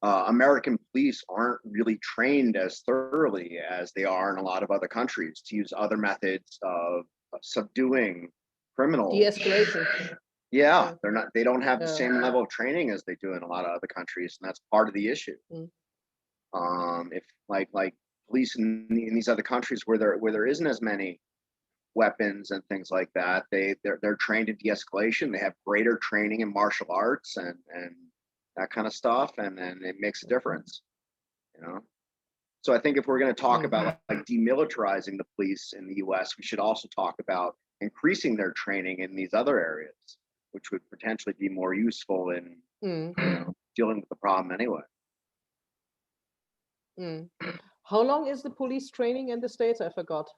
American police aren't really trained as thoroughly as they are in a lot of other countries to use other methods of subduing criminals. De-escalation. Yeah, they don't have the same level of training as they do in a lot of other countries, and that's part of the issue. If like police in these other countries where there isn't as many weapons and things like that, they're trained in de-escalation. They have greater training in martial arts and that kind of stuff, and then it makes a difference, you know. So I think if we're going to talk about like demilitarizing the police in the U.S., we should also talk about increasing their training in these other areas, which would potentially be more useful in you know, dealing with the problem anyway. How long is the police training in the States? I forgot.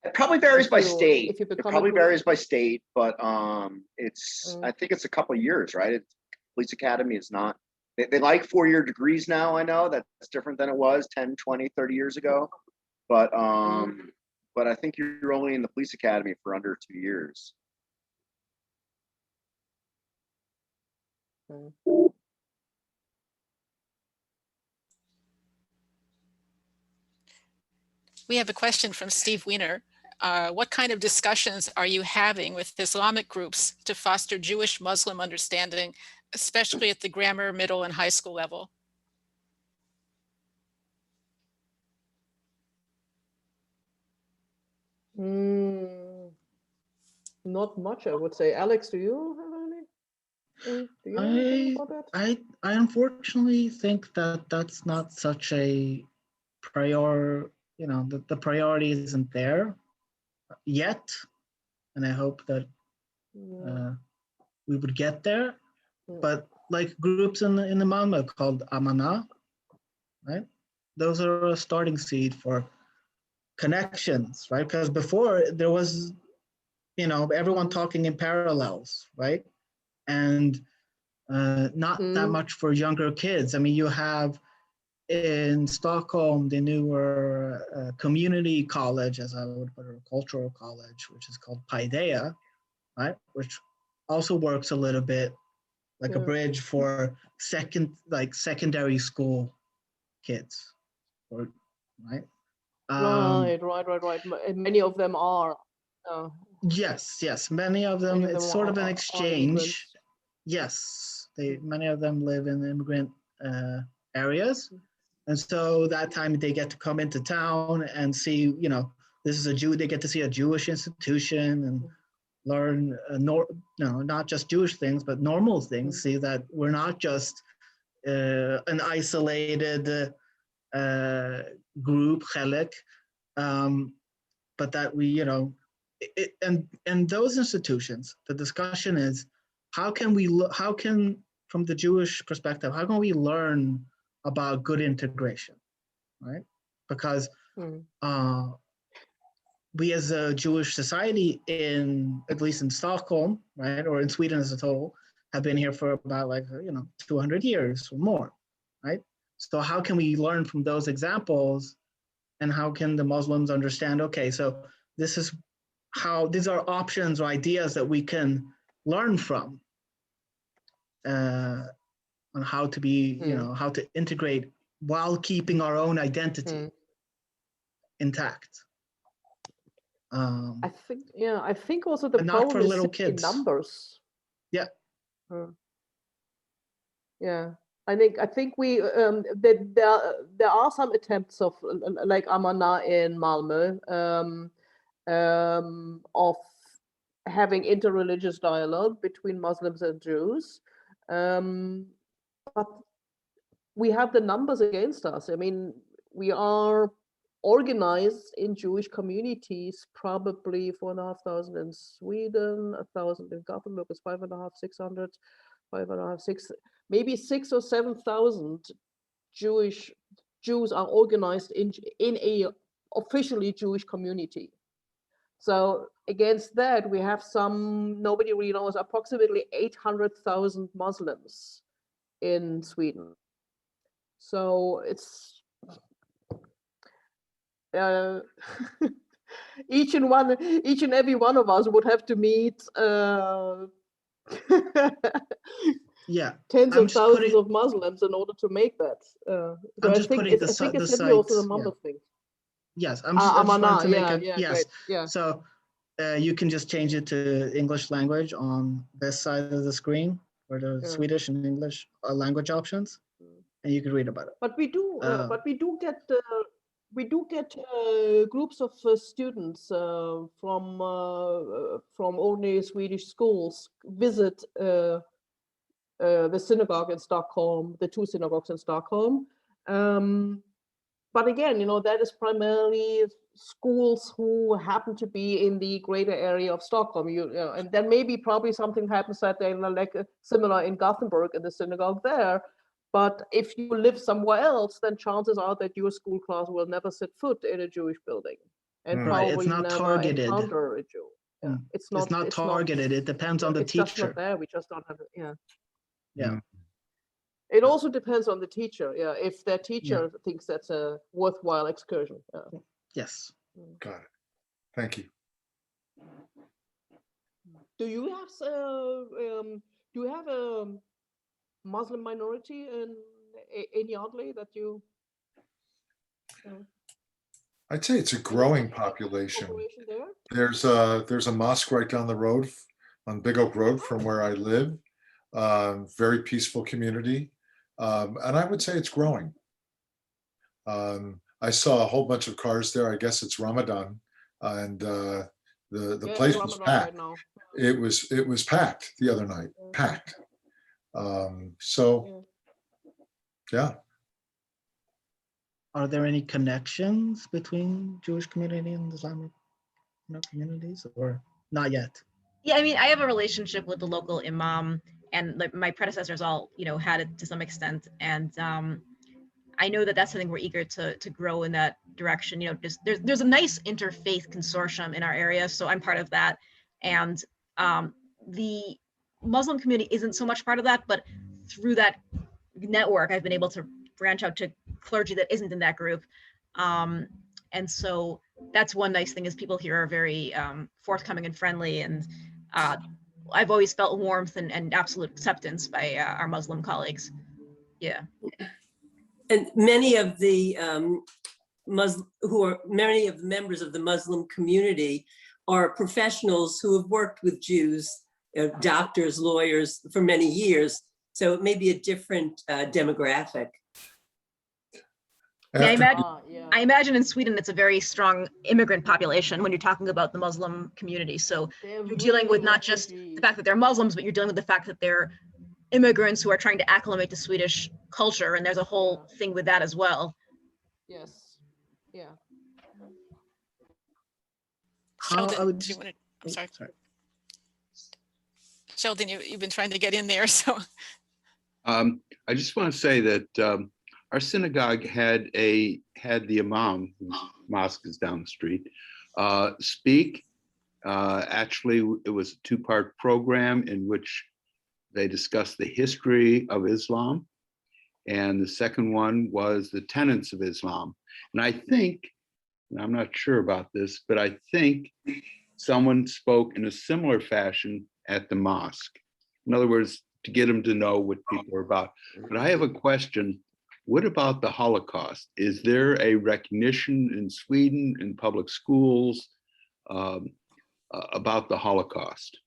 It probably varies by state. If you It probably varies by state, but it's I think it's a couple of years, right? Police academy is not, they like 4-year degrees now. I know that's different than it was 10, 20, 30 years ago. But I think you're only in the police academy for under 2 years. We have a question from Steve Wiener. What kind of discussions are you having with Islamic groups to foster Jewish Muslim understanding, especially at the grammar, middle, and high school level? Not much, I would say. Alex, do you have any? Do you have anything about that? I unfortunately think that that's not such a the priority isn't there yet, and I hope that we would get there. But like groups in the Malmö called Amana, right? Those are a starting seed for connections, right? Because before there was, everyone talking in parallels, right? And not that much for younger kids. I mean, you have in Stockholm the newer community college, as I would put it, a cultural college, which is called Paideia, right? Which also works a little bit like a bridge for secondary school kids, right? Right. Many of them are. Yes. Many of them, it's sort of an exchange. Yes, many of them live in immigrant areas. And so that time they get to come into town and see, this is they get to see a Jewish institution and learn, not just Jewish things, but normal things, see that we're not just an isolated group, chelek, but that we, and those institutions, the discussion is, how can, from the Jewish perspective, how can we learn about good integration, right? Because we as a Jewish society at least in Stockholm, right, or in Sweden as a whole, have been here for about 200 years or more, right? So how can we learn from those examples, and how can the Muslims understand, okay, so these are options or ideas that we can learn from on how to be, how to integrate while keeping our own identity intact. I think also the not for problem little is kids. in numbers. Yeah. Yeah. I think we there are some attempts of like Amana in Malmö of having interreligious dialogue between Muslims and Jews, but we have the numbers against us. I mean, we are organized in Jewish communities, probably 4,500 in Sweden, 1,000 in Gothenburg is 5,500, 600, 5,500, 6, maybe 6,000 or 7,000 Jews are organized in a officially Jewish community. So against that, we have nobody really knows, approximately 800,000 Muslims in Sweden. So it's each and every one of us would have to meet tens of thousands of Muslims in order to make that. So I think it's simply also the number thing. Yes, I'm just wanting to make yes. Great. So you can just change it to English language on this side of the screen, or the Swedish and English language options, and you can read about it. But we do get groups of students from ordinary Swedish schools visit the synagogue in Stockholm, the 2 synagogues in Stockholm. But again, that is primarily schools who happen to be in the greater area of Stockholm. And then maybe probably something happens that they like similar in Gothenburg in the synagogue there. But if you live somewhere else, then chances are that your school class will never set foot in a Jewish building, and probably it's not never targeted. encounter a Jew. Yeah. It's not targeted. It depends on the teacher. It's just not there. We just don't have it. Yeah. It also depends on the teacher. Yeah, if their teacher thinks that's a worthwhile excursion. Yes. Got it. Thank you. Do you have a Muslim minority in Yardley that you? I'd say it's a growing population. There's a mosque right down the road on Big Oak Road from where I live. Very peaceful community, and I would say it's growing. I saw a whole bunch of cars there. I guess it's Ramadan, and the Yeah, place it's was Ramadan packed. right now. It was packed the other night, packed. So yeah. Are there any connections between Jewish community and Islamic communities, or not yet? Yeah, I mean, I have a relationship with the local imam, and like my predecessors all, had it to some extent, and I know that that's something we're eager to grow in that direction. Just there's a nice interfaith consortium in our area, so I'm part of that, and the Muslim community isn't so much part of that, but through that network, I've been able to branch out to clergy that isn't in that group, and so that's one nice thing is people here are very forthcoming and friendly, and I've always felt warmth and absolute acceptance by our Muslim colleagues. Yeah. And many of the many of the members of the Muslim community are professionals who have worked with Jews, doctors, lawyers for many years. So it may be a different demographic. I imagine in Sweden it's a very strong immigrant population when you're talking about the Muslim community. So you're dealing with not just the fact that they're Muslims, but you're dealing with the fact that they're immigrants who are trying to acclimate to Swedish culture, and there's a whole thing with that as well. Yes. Yeah. Sheldon, do you want to? I'm sorry. Sheldon, you've been trying to get in there, so. I just want to say that our synagogue had the imam, whose mosque is down the street, speak. Actually, it was a two-part program in which they discussed the history of Islam, and the second one was the tenets of Islam. And I think, and I'm not sure about this, but I think someone spoke in a similar fashion at the mosque. In other words, to get them to know what people are about. But I have a question. What about the Holocaust? Is there a recognition in Sweden in public schools about the Holocaust?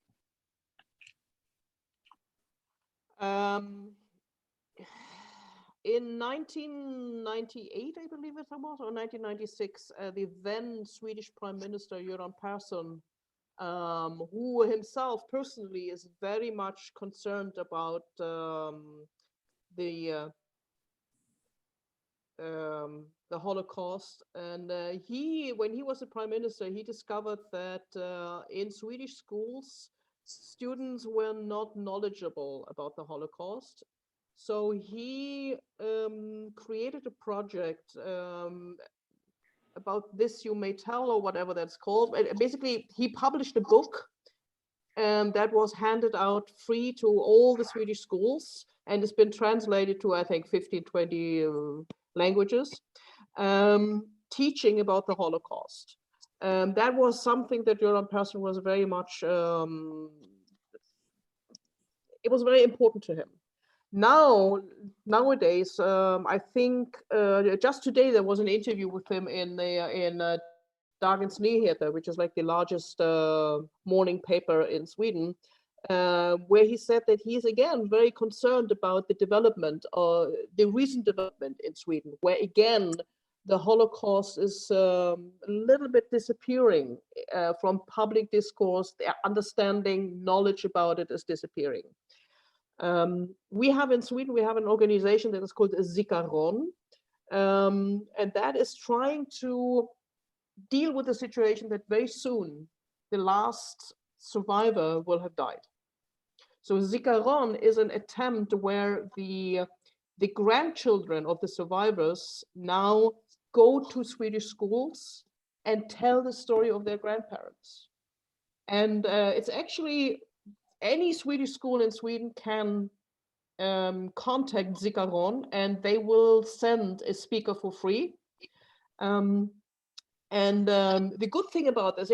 In 1998, I believe it was, or 1996, the then Swedish Prime Minister Göran Persson, who himself personally is very much concerned about the Holocaust, and when he was the Prime Minister, he discovered that in Swedish schools, students were not knowledgeable about the Holocaust. So he created a project about this you may tell, or whatever that's called. Basically, he published a book that was handed out free to all the Swedish schools, and it's been translated to, I think, 15, 20 languages, teaching about the Holocaust. That was something that Göran Persson was very much, it was very important to him. Nowadays, I think just today there was an interview with him in Dagens Nyheter, which is like the largest morning paper in Sweden, where he said that he's again very concerned about the development, the recent development in Sweden, where again the Holocaust is a little bit disappearing from public discourse. The understanding, knowledge about it is disappearing. We have in Sweden, we have an organization that is called Zikaron, and that is trying to deal with the situation that very soon the last survivor will have died. So Zikaron is an attempt where the grandchildren of the survivors now go to Swedish schools and tell the story of their grandparents. And it's actually, any Swedish school in Sweden can contact Zikaron, and they will send a speaker for free. The good thing about this,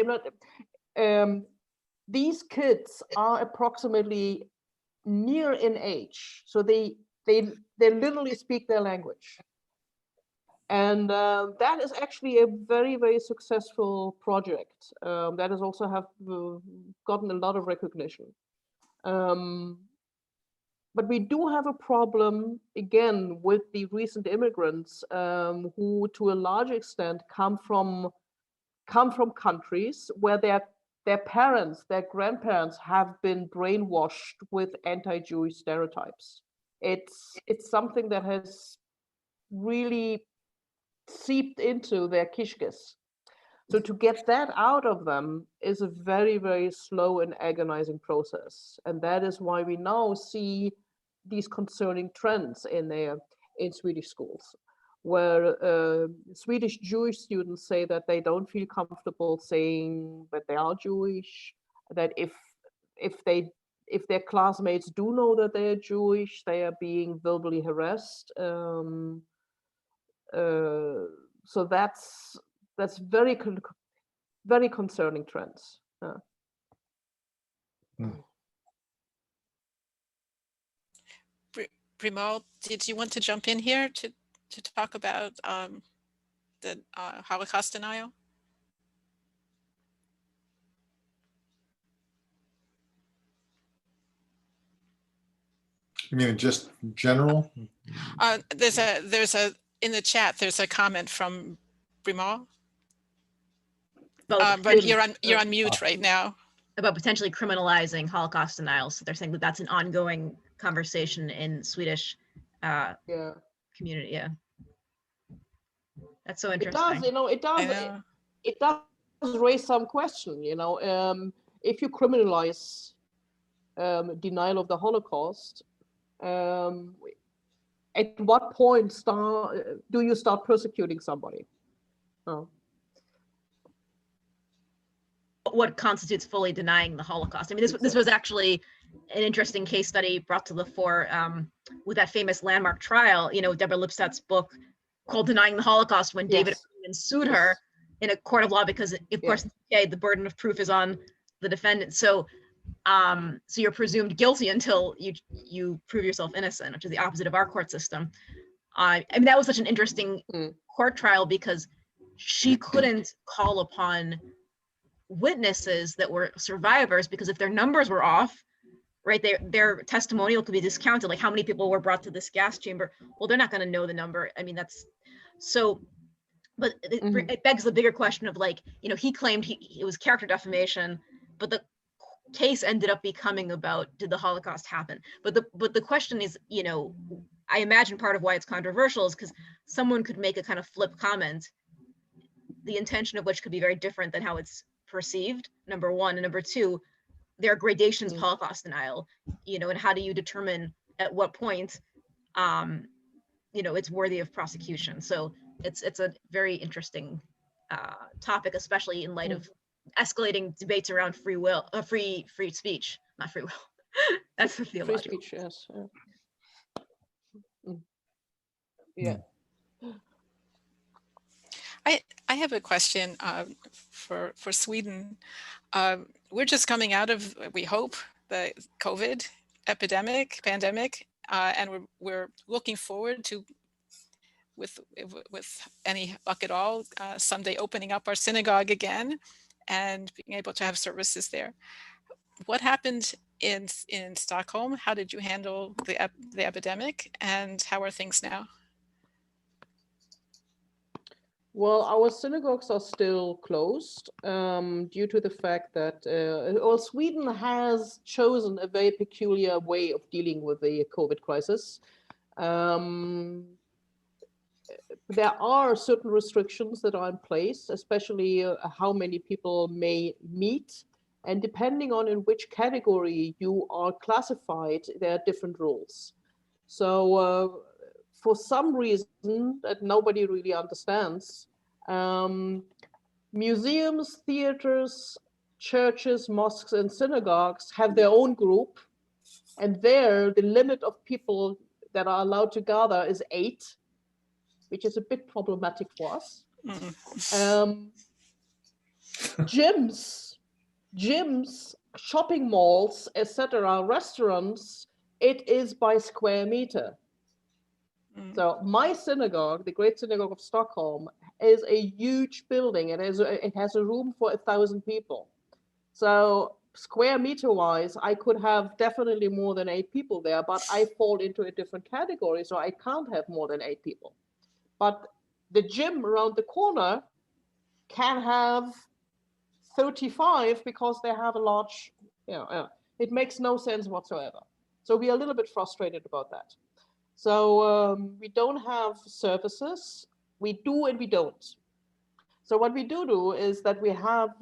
these kids are approximately near in age, so they literally speak their language, and that is actually a very, very successful project that has also have gotten a lot of recognition. But we do have a problem again with the recent immigrants who, to a large extent, come from come from countries where their parents, their grandparents have been brainwashed with anti-Jewish stereotypes. It's something that has really seeped into their kishkes. So to get that out of them is a very, very slow and agonizing process. And that is why we now see these concerning trends in Swedish schools, where Swedish Jewish students say that they don't feel comfortable saying that they are Jewish, that if their classmates do know that they are Jewish, they are being verbally harassed. So that's very concerning trends. Primal, did you want to jump in here to talk about the Holocaust denial? You mean just general? There's a in the chat. There's a comment from Primal. But you're on mute right now. About potentially criminalizing Holocaust denial. So they're saying that that's an ongoing conversation in Swedish community. Yeah, that's so interesting. It does raise some question. If you criminalize denial of the Holocaust, at what point do you start persecuting somebody? What constitutes fully denying the Holocaust? I mean, this was actually an interesting case study brought to the fore with that famous landmark trial. Deborah Lipstadt's book called "Denying the Holocaust," when David sued her in a court of law because, of course, the burden of proof is on the defendant. So you're presumed guilty until you prove yourself innocent, which is the opposite of our court system. I mean, that was such an interesting court trial because she couldn't call upon witnesses that were survivors, because if their numbers were off, right, their testimonial could be discounted. Like, how many people were brought to this gas chamber? Well, they're not going to know the number. I mean, that's so, but it begs the bigger question of, like, he claimed it was character defamation, but the case ended up becoming about, did the Holocaust happen? But the question is, I imagine part of why it's controversial is because someone could make a kind of flip comment, the intention of which could be very different than how it's perceived, number one, and number two, there are gradations of Holocaust denial, and how do you determine at what point it's worthy of prosecution? So it's a very interesting topic, especially in light of escalating debates around free speech, not free will. That's the theological. Free speech, yes. I have a question for Sweden. We're just coming out of, we hope, the COVID pandemic, and we're looking forward to, with any luck at all, someday opening up our synagogue again and being able to have services there. What happened in Stockholm? How did you handle the epidemic, and how are things now? Well, our synagogues are still closed due to the fact that Sweden has chosen a very peculiar way of dealing with the COVID crisis. There are certain restrictions that are in place, especially how many people may meet. And depending on in which category you are classified, there are different rules. So for some reason that nobody really understands, museums, theaters, churches, mosques, and synagogues have their own group. And there, the limit of people that are allowed to gather is 8, which is a bit problematic for us. Gyms, shopping malls, etc., restaurants, it is by square meter. So my synagogue, the Great Synagogue of Stockholm, is a huge building. It has a room for 1,000 people. So square meter wise, I could have definitely more than 8 people there, but I fall into a different category, so I can't have more than 8 people. But the gym around the corner can have 35 because they have a large, it makes no sense whatsoever. So we are a little bit frustrated about that. So we don't have services. We do and we don't. So what we do is that we have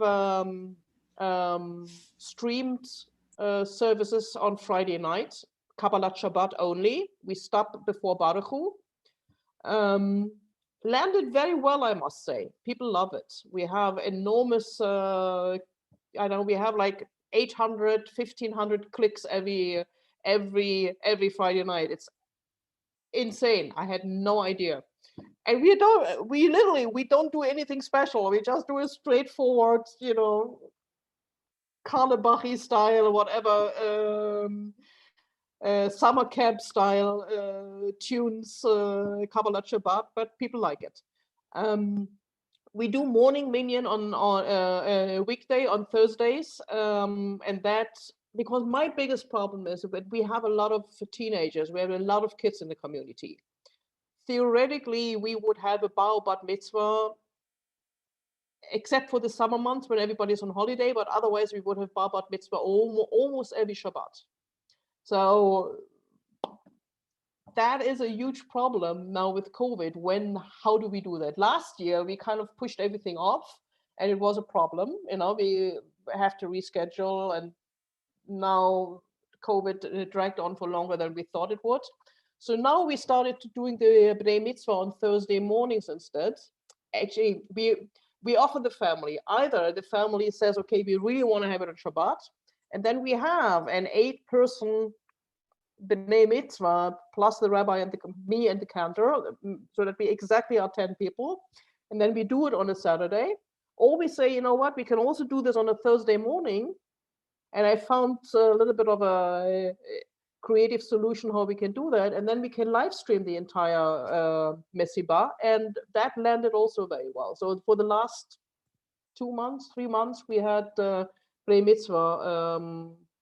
streamed services on Friday night, Kabbalat Shabbat only. We stopped before Baruch Hu. Landed very well, I must say. People love it. We have enormous, we have like 800, 1,500 clicks every Friday night. It's insane. I had no idea. And we don't do anything special. We just do a straightforward, Karl Bachi style, whatever, summer camp style tunes, Kabbalat Shabbat, but people like it. We do morning minyan on a weekday on Thursdays, and that, because my biggest problem is that we have a lot of teenagers, we have a lot of kids in the community. Theoretically, we would have a bar bat mitzvah, except for the summer months when everybody's on holiday, but otherwise we would have bar bat mitzvah almost every Shabbat. So that is a huge problem now with COVID. How do we do that? Last year, we kind of pushed everything off and it was a problem. We have to reschedule, and now COVID dragged on for longer than we thought it would. So now we started doing the Bnei Mitzvah on Thursday mornings instead. Actually, we offer the family. Either the family says, okay, we really want to have it on Shabbat, and then we have an 8-person Bnei Mitzvah plus the rabbi and me and the cantor, so that we exactly are 10 people, and then we do it on a Saturday. Or we say, you know what, we can also do this on a Thursday morning, and I found a little bit of a creative solution how we can do that, and then we can live stream the entire Mesiba, and that landed also very well. So for the last 3 months, we had Bnei Mitzvah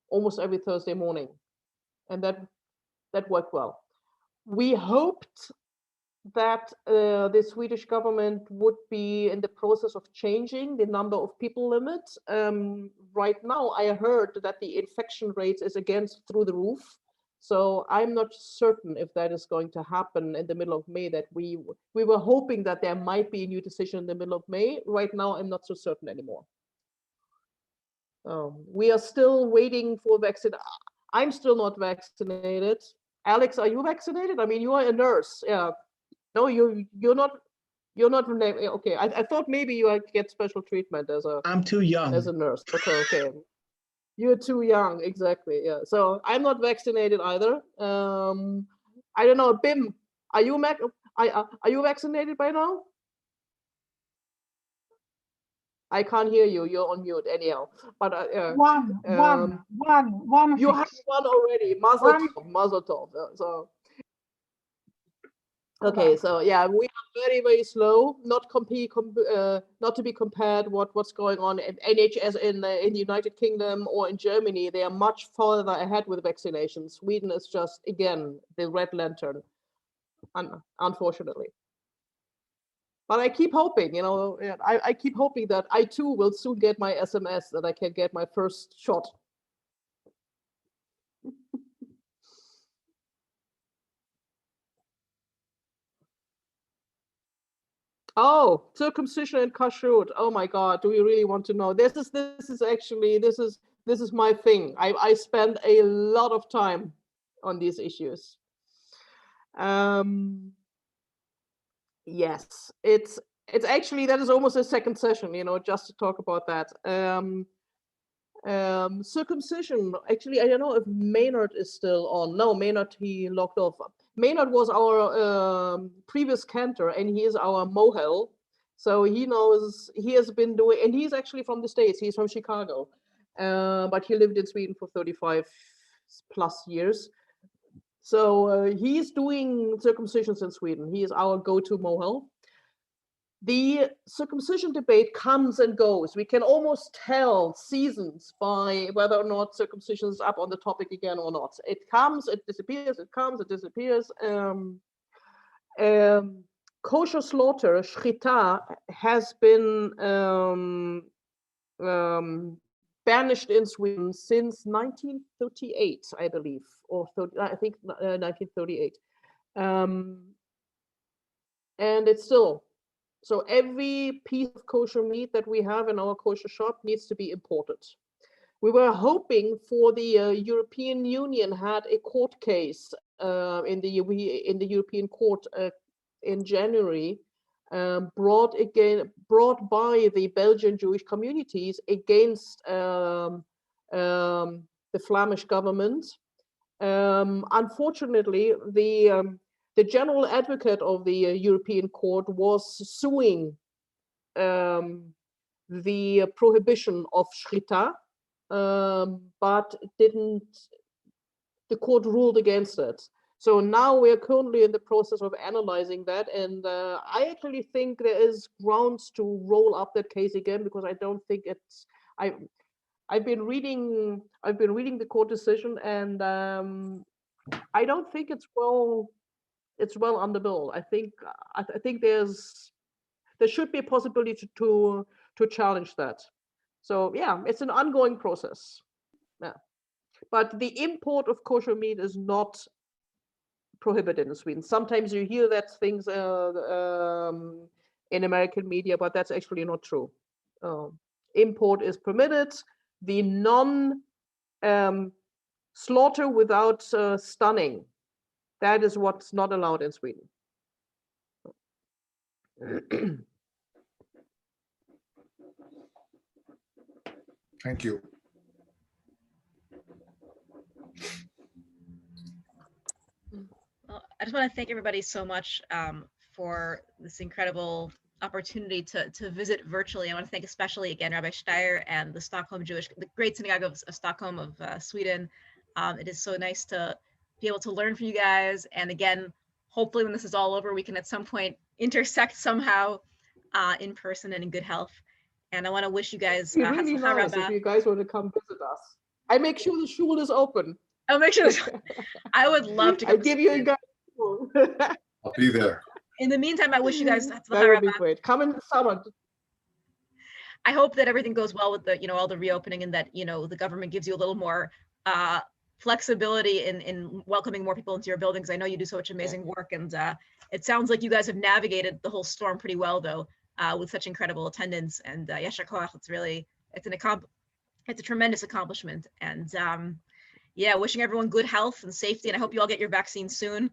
almost every Thursday morning, and that worked well. We hoped that the Swedish government would be in the process of changing the number of people limit. Right now, I heard that the infection rate is again through the roof. So I'm not certain if that is going to happen in the middle of May. That we were hoping that there might be a new decision in the middle of May. Right now, I'm not so certain anymore. We are still waiting for vaccine. I'm still not vaccinated. Alex, are you vaccinated? I mean, you are a nurse. Yeah. No, you're not. You're not. Okay. I thought maybe you get special treatment as a. I'm too young. As a nurse. Okay. You're too young. Exactly. Yeah. So I'm not vaccinated either. I don't know. Bim, are you vaccinated by now? I can't hear you. You're on mute anyhow. But one. You have one already. Mazel tov. So. Okay, so yeah, we are very, very slow. Not to be compared what's going on at NHS in the United Kingdom or in Germany. They are much further ahead with vaccinations. Sweden is just again the red lantern, unfortunately. But I keep hoping, I keep hoping that I too will soon get my SMS that I can get my first shot. Oh, circumcision and kashrut. Oh my God, do we really want to know? This is my thing. I spend a lot of time on these issues. Yes, it's actually, that is almost a second session, just to talk about that. Circumcision, actually, I don't know if Maynard is still on. No, Maynard, he logged off. Maynard was our previous cantor, and he is our mohel. So he knows, he has been doing, and he's actually from the States. He's from Chicago, but he lived in Sweden for 35 plus years. So he's doing circumcisions in Sweden. He is our go-to mohel. The circumcision debate comes and goes. We can almost tell seasons by whether or not circumcision is up on the topic again or not. It comes, it disappears, it comes, it disappears. kosher slaughter, shrita, has been banished in Sweden since 1938, I believe, or 1938. And it's still, so every piece of kosher meat that we have in our kosher shop needs to be imported. We were hoping for the European Union had a court case in the European Court in January, brought by the Belgian Jewish communities against the Flemish government. Unfortunately, the general advocate of the European Court was suing the prohibition of shrita, but the court ruled against it. So now we're currently in the process of analyzing that, and I actually think there is grounds to roll up that case again, because I don't think it's. I've been reading the court decision, and I don't think it's well underbuilt. I think there should be a possibility to challenge that. So yeah, it's an ongoing process. Yeah, but the import of kosher meat is not prohibited in Sweden. Sometimes you hear that things in American media, but that's actually not true. Import is permitted. The slaughter without stunning, that is what's not allowed in Sweden. Thank you. Well, I just want to thank everybody so much for this incredible opportunity to visit virtually. I want to thank especially again Rabbi Steyer and the the Great Synagogue of Stockholm of Sweden. It is so nice to be able to learn from you guys. And again, hopefully when this is all over, we can at some point intersect somehow in person and in good health. And I want to wish you guys really nice if you guys want to come visit us. I make sure the shul is open. I'll make sure. I would love to. I give you a guide. I'll be there. In the meantime, I wish you guys that would be great. Come in the summer. I hope that everything goes well with the all the reopening, and that the government gives you a little more flexibility in welcoming more people into your buildings. I know you do so much amazing work, and it sounds like you guys have navigated the whole storm pretty well, though, with such incredible attendance. And yasher koach, it's a tremendous accomplishment. And yeah, wishing everyone good health and safety, and I hope you all get your vaccine soon.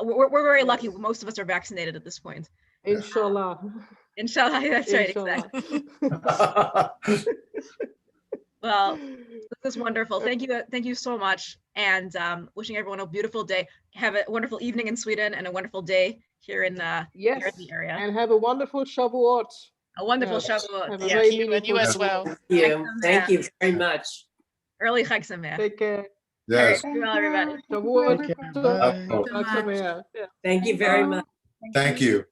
We're very lucky. Most of us are vaccinated at this point. Inshallah. Inshallah, that's Inshallah. Right. Exactly. Well, this is wonderful. Thank you so much, and wishing everyone a beautiful day. Have a wonderful evening in Sweden and a wonderful day here in the area. And have a wonderful Shavuot. A wonderful Shavuot. Have a very and you as well. Thank you very much. Early Chag Sameach. Take care. Yes. All right, everybody. Shavuot. Bye. Thank you very much. Thank you.